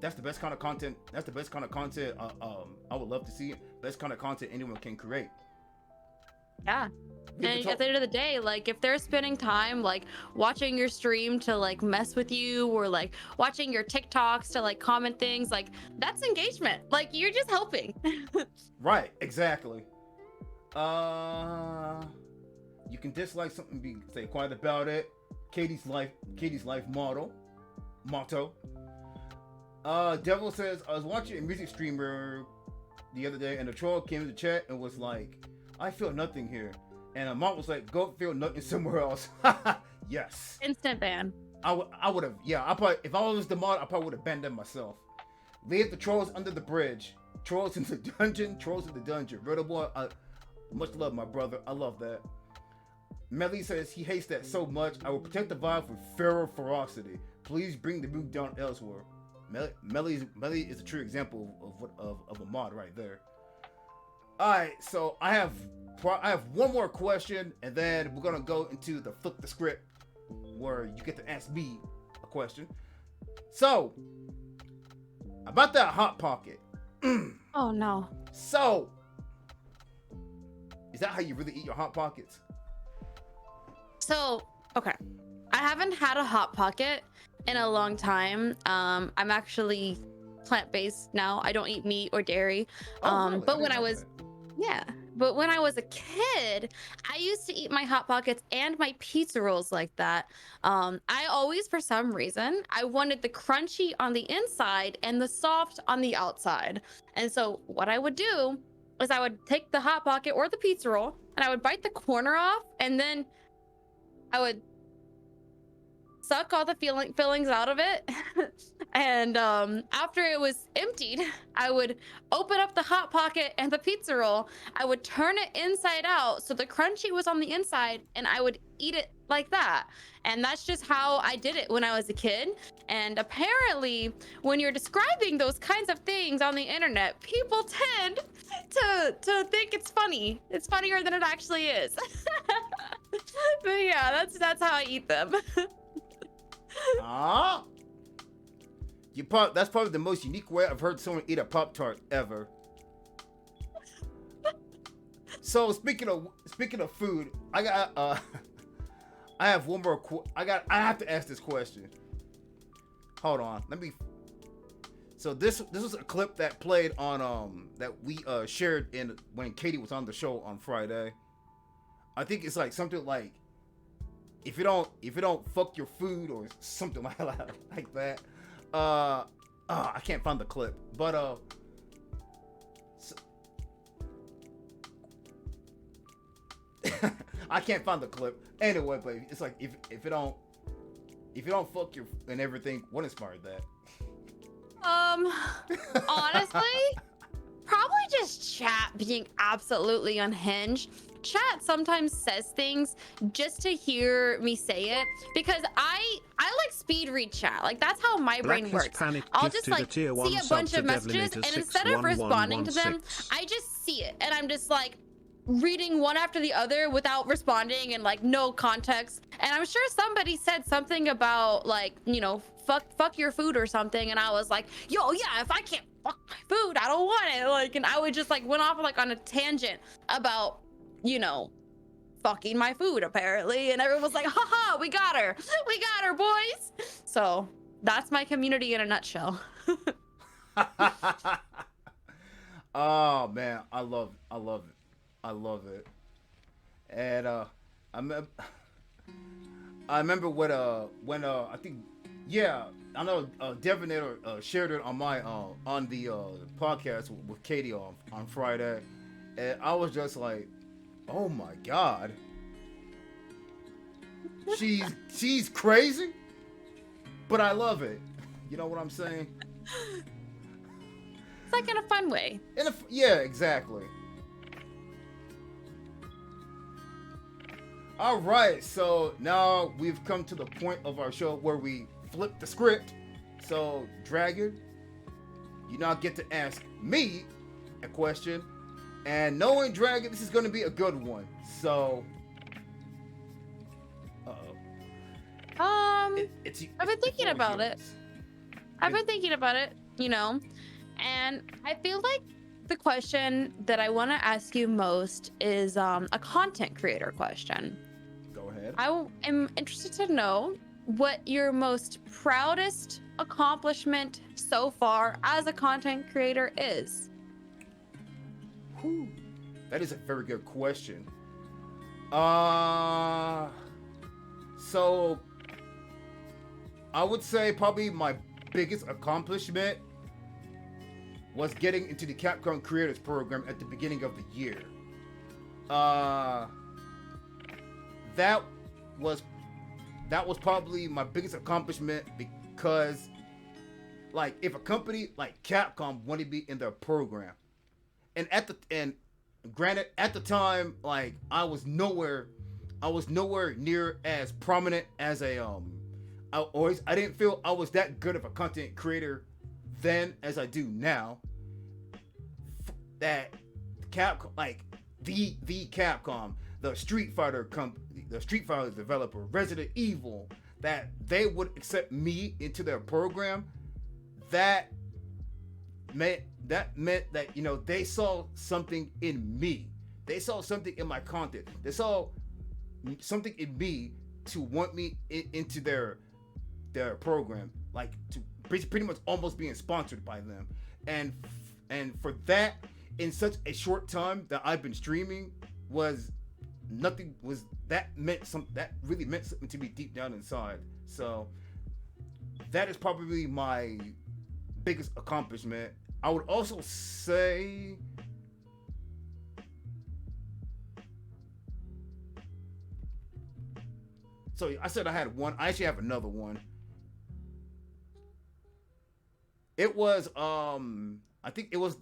S1: that's the best kind of content. That's the best kind of content I would love to see. Best kind of content anyone can create.
S2: Yeah. And at the end of the day, like, if they're spending time like watching your stream to like mess with you, or like watching your TikToks to like comment things, like, that's engagement. Like, you're just helping.
S1: Right, exactly. You can dislike something, say quiet about it. Katie's life motto. Devil says, I was watching a music streamer the other day, and a troll came in the chat and was like, I feel nothing here. And Amont was like, go feel nothing somewhere else. Yes.
S2: Instant ban.
S1: I would have, yeah. If I was the mod, I probably would have banned them myself. Leave the trolls under the bridge. Trolls in the dungeon. Riddle boy, much love, my brother. I love that. Melly says he hates that so much. I will protect the vibe with feral ferocity. Please bring the mood down elsewhere. Melly is a true example of a mod right there. All right, so I have one more question, and then we're gonna go into the flip the script, where you get to ask me a question. So, about that hot pocket.
S2: Oh no.
S1: So, is that how you really eat your hot pockets?
S2: So, okay, I haven't had a hot pocket in a long time. I'm actually plant-based now. I don't eat meat or dairy.
S1: Oh, really?
S2: But when I was,
S1: that.
S2: yeah, But when I was a kid, I used to eat my hot pockets and my pizza rolls like that. I always, for some reason, I wanted the crunchy on the inside and the soft on the outside. And so what I would do is I would take the hot pocket or the pizza roll and I would bite the corner off, and then I would suck all the fillings out of it. And after it was emptied, I would open up the hot pocket and the pizza roll. I would turn it inside out so the crunchy was on the inside, and I would eat it like that. And that's just how I did it when I was a kid. And apparently, when you're describing those kinds of things on the internet, people tend to think it's funny. It's funnier than it actually is. But yeah, that's how I eat them.
S1: Ah, that's probably the most unique way I've heard someone eat a Pop-Tart ever. So speaking of food, I got I have one more. I have to ask this question. Hold on, let me. So this was a clip that played on that we shared in when Katie was on the show on Friday. I think it's like something like, if you don't fuck your food or something like that. I can't find the clip, but so, I can't find the clip anyway. But it's like, if you don't fuck your and everything, what inspired that?
S2: Honestly, probably just chat being absolutely unhinged. Chat sometimes says things just to hear me say it, because I like speed read chat. Like, that's how my brain works. I'll just like see a bunch of messages, and instead of responding to them, I just see it, and I'm just like reading one after the other without responding, and like no context. And I'm sure somebody said something about, like, you know, fuck your food or something, and I was like, yo, yeah, if I can't fuck my food, I don't want it. Like, and I would just like went off like on a tangent about, you know, fucking my food apparently, and everyone was like, haha, we got her, boys. So that's my community in a nutshell.
S1: Oh man, I love it. And I remember when I think, yeah, I know Devinator shared it on my on the podcast with Katie on Friday, and I was just like, oh my god, she's crazy, but I love it. You know what I'm saying?
S2: It's like in a fun way.
S1: Yeah, exactly. All right, so now we've come to the point of our show where we flip the script. So, Dragon, you now get to ask me a question. And knowing Dragon, this is going to be a good one. So,
S2: I've been thinking about it. I've been thinking about it, you know, and I feel like the question that I want to ask you most is a content creator question.
S1: Go ahead.
S2: I am interested to know what your most proudest accomplishment so far as a content creator is.
S1: Whew. That is a very good question. So I would say probably my biggest accomplishment was getting into the Capcom Creators Program at the beginning of the year. That was probably my biggest accomplishment, because, like, if a company like Capcom wanted to be in their program, and granted, at the time, like, I was nowhere near as prominent as a I didn't feel I was that good of a content creator then as I do now. That Capcom, like the Capcom, the Street Fighter developer, Resident Evil, that they would accept me into their program, that meant that, you know, they saw something in me. They saw something in my content. They saw something in me to want me into their program, like to pretty much almost being sponsored by them. And for that, in such a short time that I've been streaming was nothing was that really meant something to me deep down inside. So that is probably my biggest accomplishment. I would also say so I said I had one. I actually have another one. It was I think it was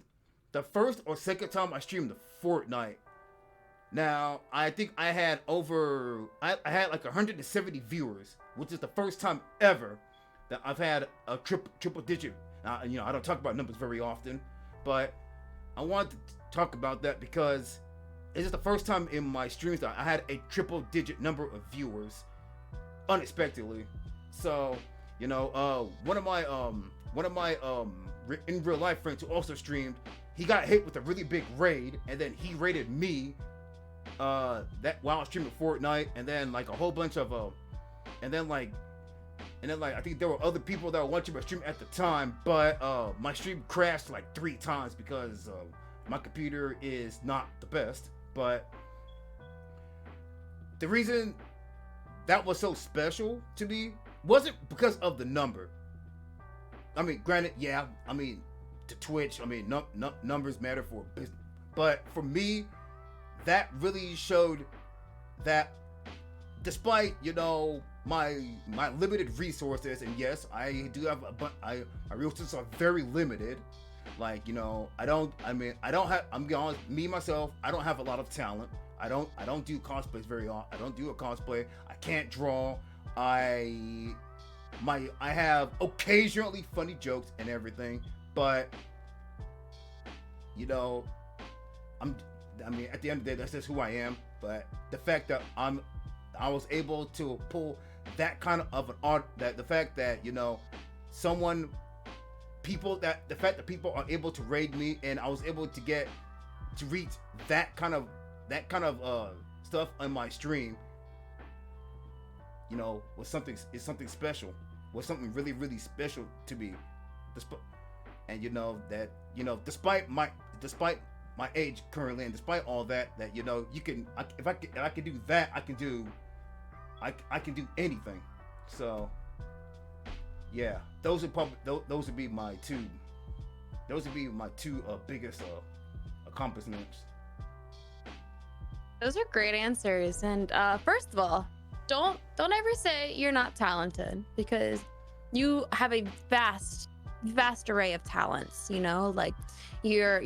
S1: the first or second time I streamed the Fortnite. Now, I think I had I had like 170 viewers, which is the first time ever that I've had a triple digit. I don't talk about numbers very often, but I wanted to talk about that because it's just the first time in my streams that I had a triple digit number of viewers unexpectedly. So, one of my in real life friends who also streamed, he got hit with a really big raid, and then he raided me that while I was streaming Fortnite, and then like a whole bunch of and then like I think there were other people that were watching my stream at the time, but my stream crashed like 3 times because my computer is not the best. But the reason that was so special to me wasn't because of the number. I mean, granted, yeah, I mean, to Twitch, I mean, numbers matter for business, but for me, that really showed that despite my limited resources, and yes, I do have my resources are very limited. Like I don't have. I'm being honest, me myself, I don't have a lot of talent. I don't do cosplays very often. I don't do a cosplay. I can't draw. I have occasionally funny jokes and everything, but at the end of the day, that's just who I am. But the fact that I was able to pull that kind of an art, that the fact that the fact that people are able to raid me, and I was able to reach that kind of stuff on my stream, was something special, was something really, really special to me. And despite my age currently, and despite all that if I can do that, I can do anything. So yeah, those would be my two biggest accomplishments.
S2: Those are great answers. And first of all, don't ever say you're not talented, because you have a vast array of talents. Like you're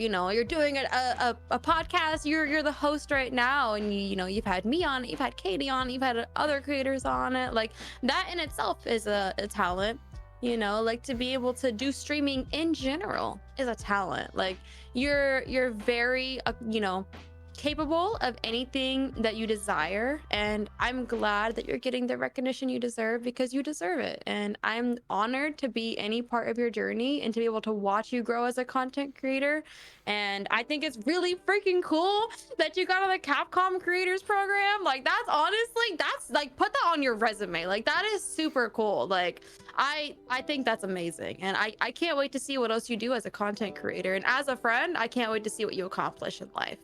S2: doing a podcast. You're the host right now, and you've had me on it, you've had Katie on, you've had other creators on it. Like that in itself is a talent. Like to be able to do streaming in general is a talent. Like you're very capable of anything that you desire, and I'm glad that you're getting the recognition you deserve, because you deserve it. And I'm honored to be any part of your journey and to be able to watch you grow as a content creator. And I think it's really freaking cool that you got on the Capcom creators program. Like that's like, put that on your resume. Like that is super cool. Like I think that's amazing, and I can't wait to see what else you do as a content creator. And as a friend, I can't wait to see what you accomplish in life.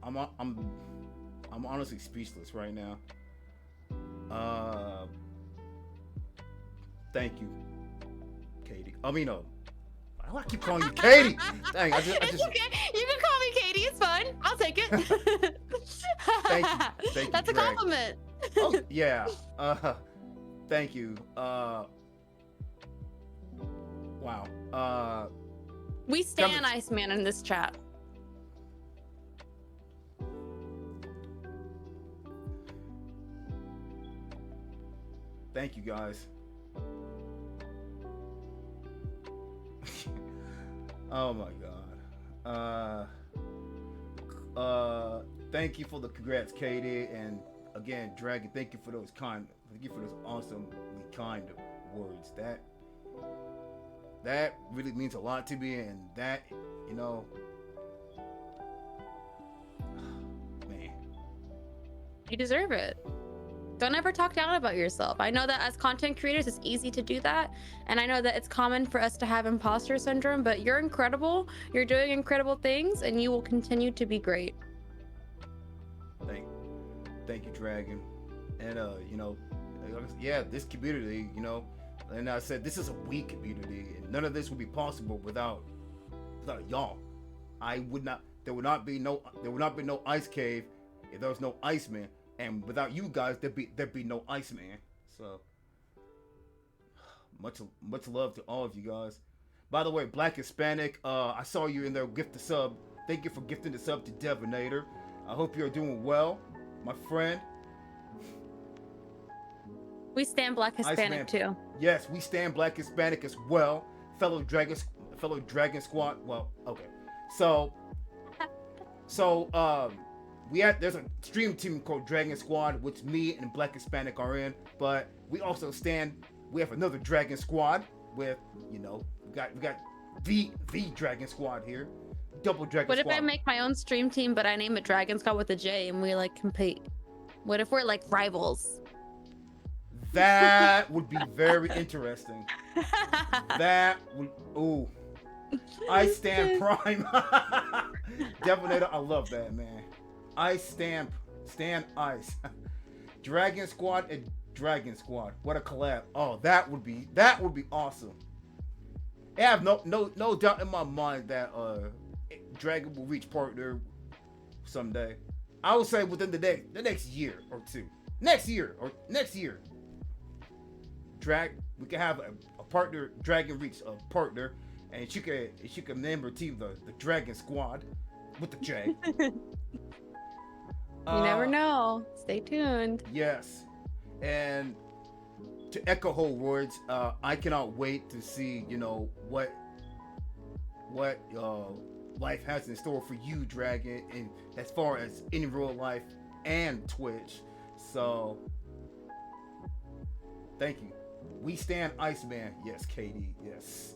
S1: I'm honestly speechless right now. Thank you, Katie. Why do I keep calling you Katie? Dang,
S2: It's okay. You can call me Katie. It's fine. I'll take it.
S1: Thank you.
S2: That's a compliment.
S1: Oh yeah. Thank you. Wow.
S2: We stand Iceman in this chat.
S1: Thank you, guys. Oh my god. Thank you for the congrats, Katie, and again, Dragon. Thank you for those awesomely kind words. That really means a lot to me, and that, man,
S2: You deserve it. Don't ever talk down about yourself. I know that as content creators, it's easy to do that. And I know that it's common for us to have imposter syndrome, but you're incredible. You're doing incredible things, and you will continue to be great.
S1: Thank you, Dragon. And yeah, this community, and I said this is a weak community, and none of this would be possible without y'all. There would not be no ice cave if there was no Iceman, and without you guys, there'd be no Iceman. So much love to all of you guys. By the way, Black Hispanic, I saw you in there gift the sub. Thank you for gifting the sub to Devinator. I hope you're doing well, my friend.
S2: We stand Black Hispanic too.
S1: Yes, we stand Black Hispanic as well. Fellow Dragon Squad. Well, okay. So there's a stream team called Dragon Squad, which me and Black Hispanic are in, but we have another Dragon Squad with, we got the Dragon Squad here. Double Dragon Squad.
S2: What if I make my own stream team, but I name it Dragon Squad with a J and we like compete? What if we're like rivals?
S1: That would be very interesting. That would, ooh. I stand Prime. Devinator, I love that, man. I stand Ice. Dragon Squad and Dragon Squad. What a collab. Oh, that would be awesome. I have no doubt in my mind that Dragon will reach partner someday. I would say within the next year or two. Next year. We can have a partner. Dragon reach a partner, and she can name her team the Dragon Squad with the J.
S2: You never know. Stay tuned.
S1: Yes, and to echo whole words, I cannot wait to see what life has in store for you, Dragon, and as far as in real life and Twitch. So, thank you. We stand Iceman. Yes, Katie. Yes.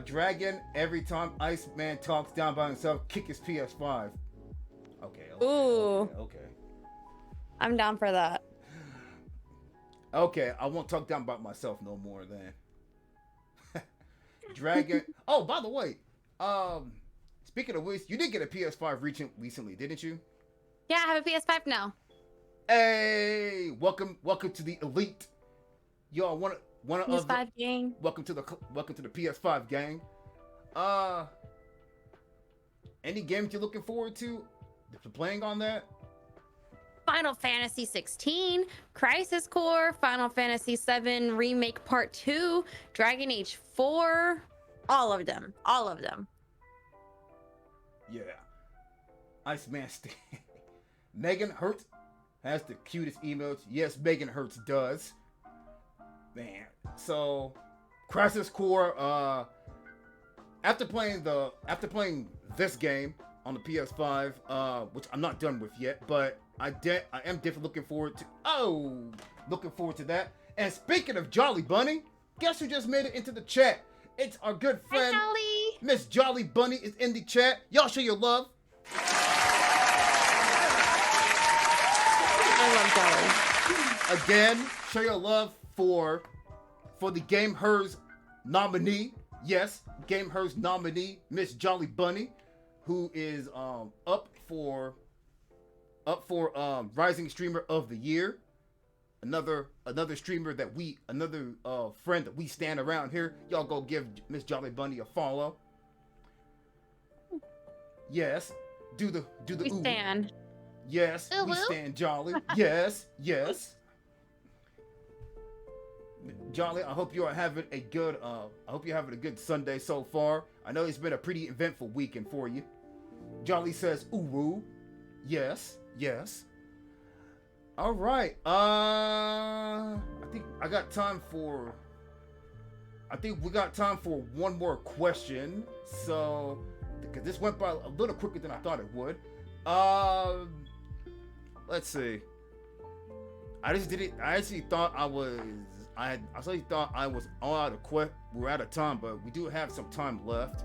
S1: Dragon, every time Iceman talks down by himself, kick his PS5. Okay.
S2: Ooh.
S1: Okay.
S2: I'm down for that.
S1: Okay, I won't talk down about myself no more then. Dragon. Oh, by the way, speaking of which, you did get a PS5 recently, didn't you?
S2: Yeah, I have a PS5 now.
S1: Hey, welcome to the elite. Yo, one of
S2: PS5 gang.
S1: Welcome to the PS5 gang. Any games you're looking forward to playing on that?
S2: Final Fantasy 16, Crisis Core, Final Fantasy 7 Remake Part 2, Dragon Age 4, all of them.
S1: Yeah. Iceman Megan Hertz has the cutest emotes. Yes, Megan Hertz does. Man. So, Crisis Core, after playing this game on the PS5, which I'm not done with yet, but I am definitely looking forward to that. And speaking of Jolly Bunny, guess who just made it into the chat? It's our good friend, Miss Jolly Bunny is in the chat. Y'all show your love.
S2: I love Jolly.
S1: Again, show your love for the Game Hers nominee. Yes, Game Hers nominee, Miss Jolly Bunny, who is up for Rising Streamer of the Year. Another streamer another friend that we stand around here. Y'all go give Miss Jolly Bunny a follow. Yes, do the
S2: We stand.
S1: Yes,
S2: Ooh,
S1: we
S2: woo.
S1: stand Jolly. Yes. Jolly, I hope you are having a good Sunday so far. I know it's been a pretty eventful weekend for you. Jolly says, ooh woo. Yes. All right. I think we got time for one more question. So, because this went by a little quicker than I thought it would. Let's see. I actually thought I was all out of we're out of time, but we do have some time left.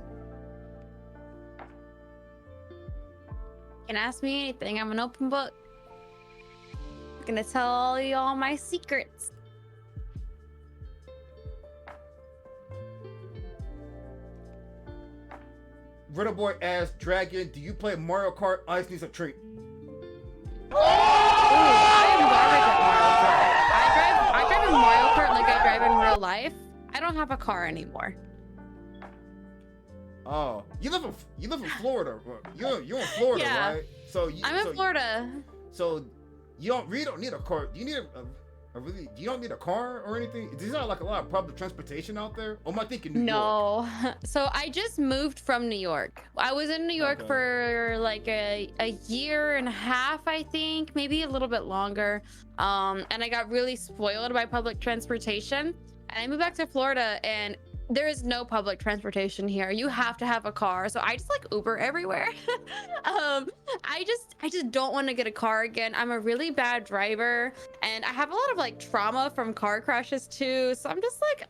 S2: You can ask me anything. I'm an open book. gonna tell you all my secrets.
S1: Riddle Boy asks Dragon, do you play Mario Kart? Ice needs a treat.
S2: Ooh, I am garbage at Mario Kart. I drive in Mario Kart like I drive in real life. I don't have a car anymore.
S1: Oh, you live in Florida. You're in Florida,
S2: Yeah.
S1: right?
S2: I'm in Florida.
S1: So you don't need a car. Do you need you don't need a car or anything? There's not like a lot of public transportation out there. Or am I thinking New York?
S2: No. So I just moved from New York. I was in New York for like a year and a half, I think, maybe a little bit longer. And I got really spoiled by public transportation. And I moved back to Florida, and there is no public transportation here. You have to have a car. So I just like Uber everywhere. I just don't want to get a car again. I'm a really bad driver, and I have a lot of like trauma from car crashes too. So I'm just like,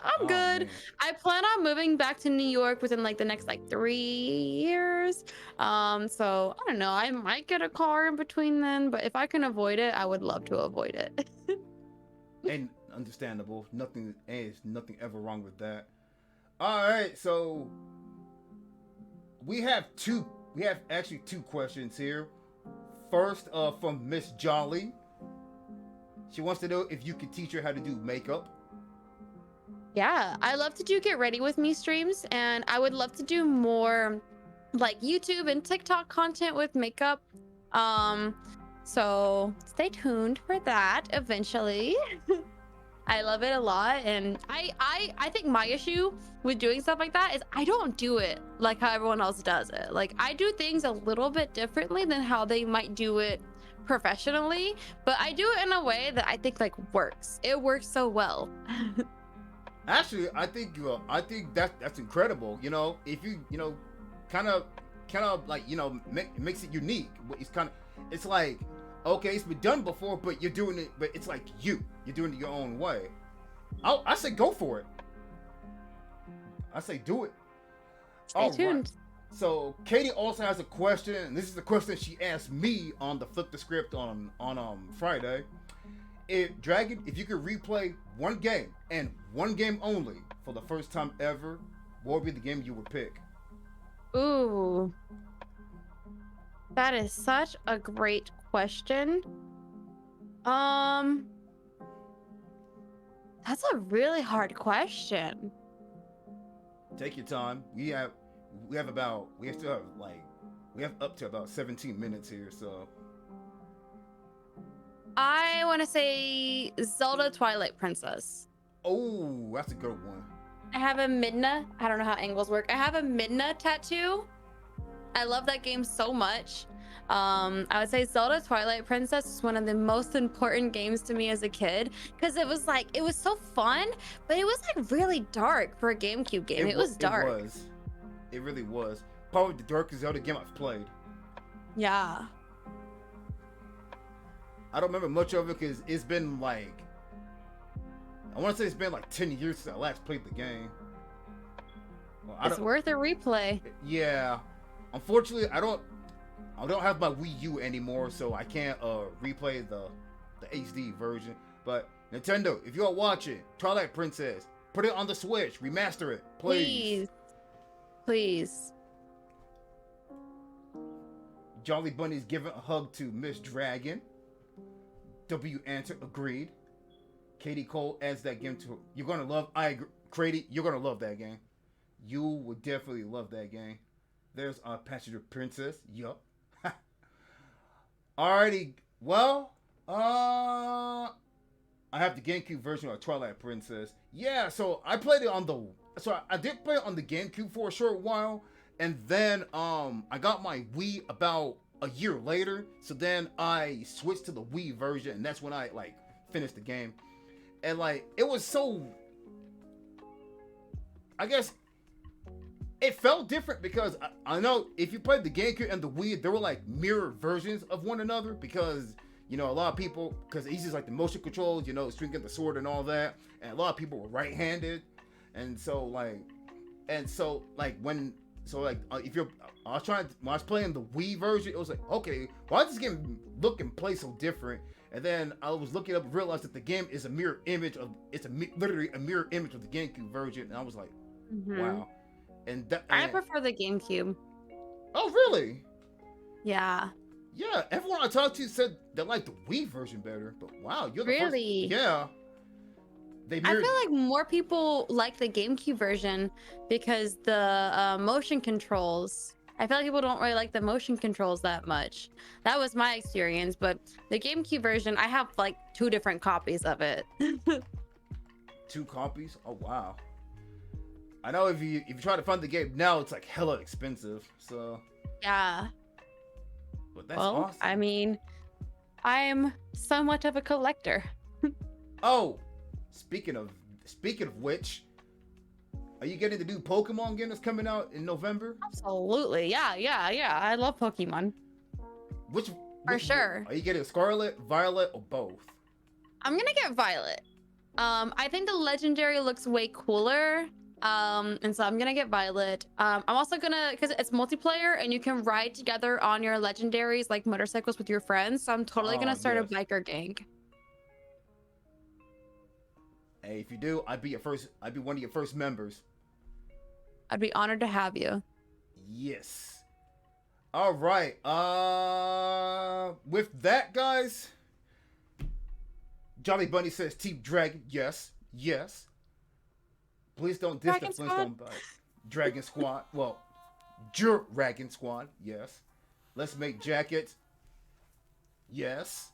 S2: I'm good.
S1: Man.
S2: I plan on moving back to New York within like the next like 3 years. So I don't know. I might get a car in between then, but if I can avoid it, I would love to avoid it.
S1: And understandable. Nothing ever wrong with that. All right, so we have actually two questions here. First, from Miss Jolly. She wants to know if you could teach her how to do makeup.
S2: Yeah, I love to do get ready with me streams, and I would love to do more like YouTube and TikTok content with makeup. So stay tuned for that eventually. I love it a lot, and I think my issue with doing stuff like that is I don't do it like how everyone else does it. Like, I do things a little bit differently than how they might do it professionally, but I do it in a way that I think like works. It works so well.
S1: Actually, I think that's incredible. You know, if you kind of like makes it unique. It's like, okay, it's been done before, but you're doing it. But it's like you're doing it your own way. I say go for it. I say do it.
S2: Stay tuned.
S1: Right. So Katie also has a question, and this is the question she asked me on the Flip the Script on Friday. If you could replay one game and one game only for the first time ever, what would be the game you would pick?
S2: Ooh, that is such a great question. That's a really hard question.
S1: Take your time. We have up to about 17 minutes here, so.
S2: I want to say Zelda Twilight Princess.
S1: Oh, that's a good one.
S2: I have a Midna. I don't know how angles work. I have a Midna tattoo. I love that game so much. I would say Zelda Twilight Princess is one of the most important games to me as a kid, because it was so fun, but it was like really dark for a GameCube game. It was dark.
S1: It really was. Probably the darkest Zelda game I've played.
S2: Yeah.
S1: I don't remember much of it because it's been like, I want to say it's been like 10 years since I last played the game. Well,
S2: it's worth a replay.
S1: Yeah. Unfortunately, I don't have my Wii U anymore, so I can't replay the HD version. But Nintendo, if you're watching Twilight Princess, put it on the Switch, remaster it, please.
S2: Please.
S1: Jolly Bunny's giving a hug to Miss Dragon. W answer agreed. Katie Cole adds that game to you're gonna love. I agree, Katie, you're gonna love that game. You would definitely love that game. There's our Passenger Princess. Yup. Alrighty. Well, I have the GameCube version of Twilight Princess. Yeah, so I played it on the. So I did play it on the GameCube for a short while, and then I got my Wii about a year later. So then I switched to the Wii version, and that's when I like finished the game. And like it was so. I guess it felt different because I know if you played the GameCube and the Wii, they were like mirror versions of one another because, you know, a lot of people, because it uses like the motion controls, you know, swinging the sword and all that, and a lot of people were right-handed, and so when I was playing the Wii version, it was like, okay, why does this game look and play so different? And then I was looking up and realized that the game is a mirror image of literally a mirror image of the GameCube version, and I was like, wow. And
S2: I prefer the GameCube.
S1: Oh, really?
S2: Yeah.
S1: Yeah, everyone I talked to said they liked the Wii version better, but wow, you're the
S2: really?
S1: first. Yeah.
S2: I feel like more people like the GameCube version because the motion controls. I feel like people don't really like the motion controls that much. That was my experience, but the GameCube version, I have like 2 different copies of it.
S1: 2 copies? Oh wow. I know if you try to find the game now, it's like hella expensive. So
S2: yeah.
S1: But that's awesome.
S2: I mean, I'm somewhat of a collector.
S1: Oh, speaking of which, are you getting the new Pokemon game that's coming out in November?
S2: Absolutely. Yeah. I love Pokemon.
S1: Which
S2: For sure.
S1: Are you getting Scarlet, Violet, or both?
S2: I'm gonna get Violet. I think the legendary looks way cooler. And so I'm gonna get Violet. I'm also gonna, because it's multiplayer and you can ride together on your legendaries like motorcycles with your friends. So I'm totally gonna start a biker gang.
S1: Hey, if you do, I'd be one of your first members.
S2: I'd be honored to have you.
S1: Yes. All right. With that, guys, Jolly Bunny says Team Dragon. Yes. Please don't diss the Flintstone Dragon Squad. Well, Jragonxx Squad. Yes. Let's make jackets. Yes.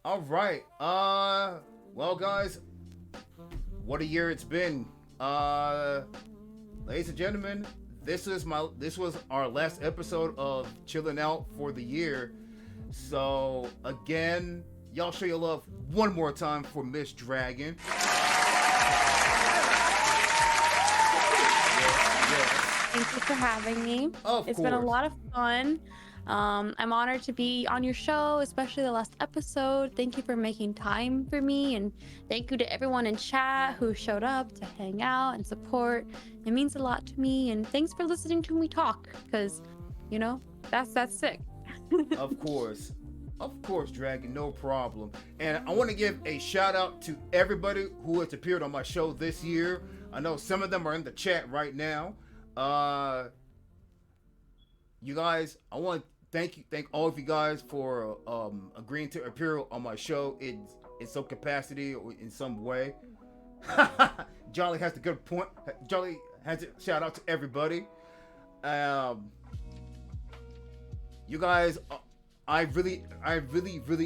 S1: All right. Well, guys, what a year it's been. Ladies and gentlemen, this was our last episode of Chillin' Out for the year. So again, y'all show your love one more time for Miss Dragon.
S2: Thank you for having me. It's been a lot of fun. I'm honored to be on your show, especially the last episode. Thank you for making time for me, and thank you to everyone in chat who showed up to hang out and support. It means a lot to me, and thanks for listening to me talk, because, you know, that's sick.
S1: Of course, Dragon, no problem. And I want to give a shout out to everybody who has appeared on my show this year. I know some of them are in the chat right now. You guys, I want to thank all of you guys for agreeing to appear on my show in some capacity or in some way. Jolly has the good point. Jolly has a shout out to everybody. You guys, I really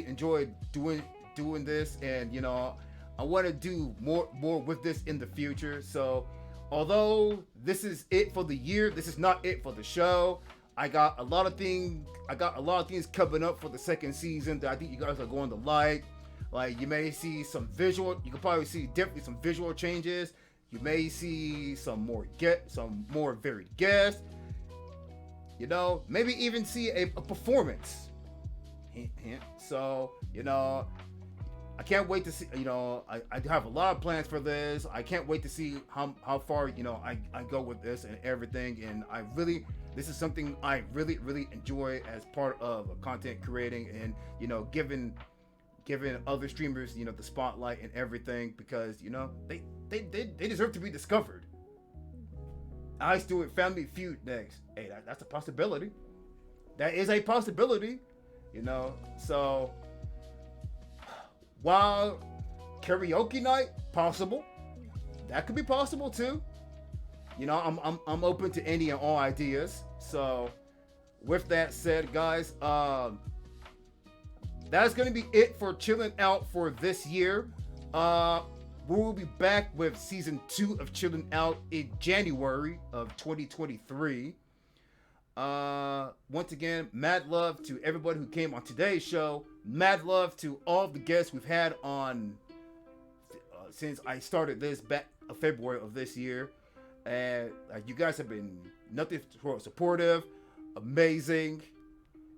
S1: enjoyed doing this, and you know, I want to do more with this in the future. So, although this is it for the year, this is not it for the show. I got a lot of things coming up for the second season that I think you guys are going to like. Like, you may see you can probably see definitely some visual changes. You may see some more varied guests. You know, maybe even see a performance. Hint, hint. So, you know, I can't wait to see, you know, I have a lot of plans for this. I can't wait to see how far, you know, I go with this and everything. And this is something I really enjoy as part of content creating, and, you know, giving other streamers, you know, the spotlight and everything, because, you know, they deserve to be discovered. I do it Family Feud next. Hey, that's a possibility. That is a possibility, you know. So, while karaoke night possible, that could be possible too. You know, I'm open to any and all ideas. So, with that said, guys, that's gonna be it for Chillin' Out for this year. We will be back with season 2 of Chillin' Out in January of 2023. Once again, mad love to everybody who came on today's show. Mad love to all the guests we've had on since I started this back in February of this year. And you guys have been nothing short supportive, amazing,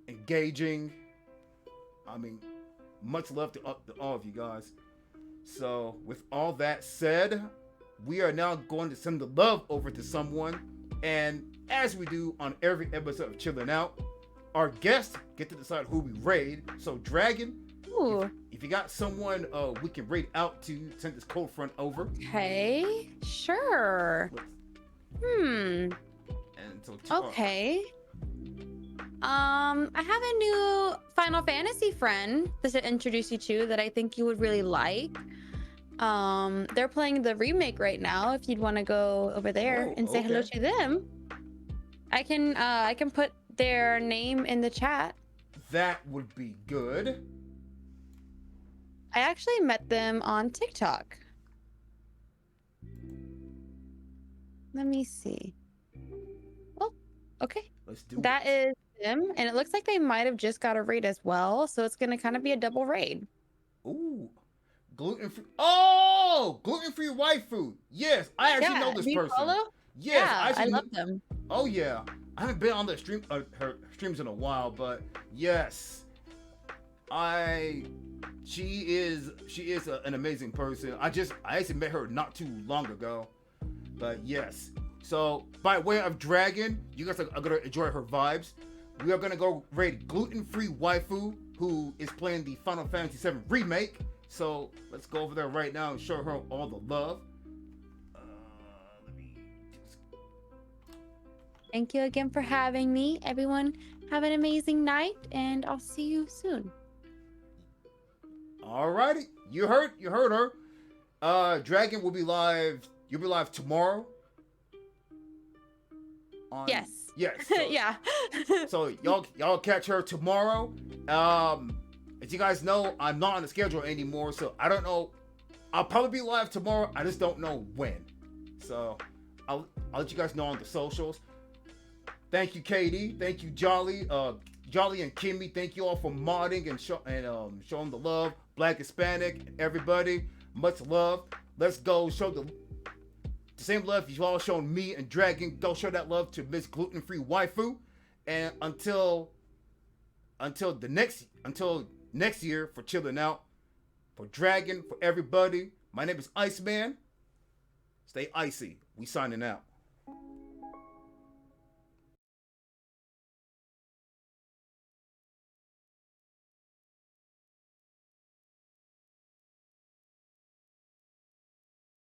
S1: engaging. I mean, much love to all of you guys. So, with all that said, we are now going to send the love over to someone. And as we do on every episode of Chillin' Out, our guests get to decide who we raid. So Dragon,
S2: Ooh.
S1: if you got someone we can raid out to, send this cold front over.
S2: Okay. Sure.
S1: And so
S2: Okay. I have a new Final Fantasy friend to introduce you to that I think you would really like. They're playing the remake right now. If you'd want to go over there and say hello to them, I can put their name in the chat.
S1: That would be good.
S2: I actually met them on TikTok. Let me see. Oh, okay.
S1: Let's do
S2: That
S1: it.
S2: is them, and it looks like they might have just got a raid as well, so it's gonna kind of be a double raid.
S1: Ooh. Gluten-free. Oh, gluten-free waifu. Yes, I actually know this
S2: do you
S1: person.
S2: follow?
S1: Yes,
S2: Yeah, I love
S1: know.
S2: them.
S1: Oh yeah, I haven't been on the stream her streams in a while, but yes, she is an amazing person. I actually met her not too long ago, but yes. So by way of Dragon, you guys are gonna enjoy her vibes. We are gonna go raid gluten-free waifu, who is playing the Final Fantasy VII remake. So let's go over there right now and show her all the love.
S2: Thank you again for having me. Everyone, have an amazing night, and I'll see you soon.
S1: Alrighty, you heard her. Dragon will be live. You'll be live tomorrow.
S2: Yes.
S1: Yes. So,
S2: yeah.
S1: So y'all catch her tomorrow. As you guys know, I'm not on the schedule anymore, so I don't know. I'll probably be live tomorrow. I just don't know when. So I'll let you guys know on the socials. Thank you, Katie. Thank you, Jolly. Jolly and Kimmy. Thank you all for modding and showing the love. Black, Hispanic, everybody. Much love. Let's go show the same love you've all shown me and Dragon. Go show that love to Miss Gluten-Free Waifu. And until next year for Chillin' Out, for Dragon, for everybody. My name is Iceman. Stay icy. We signing out.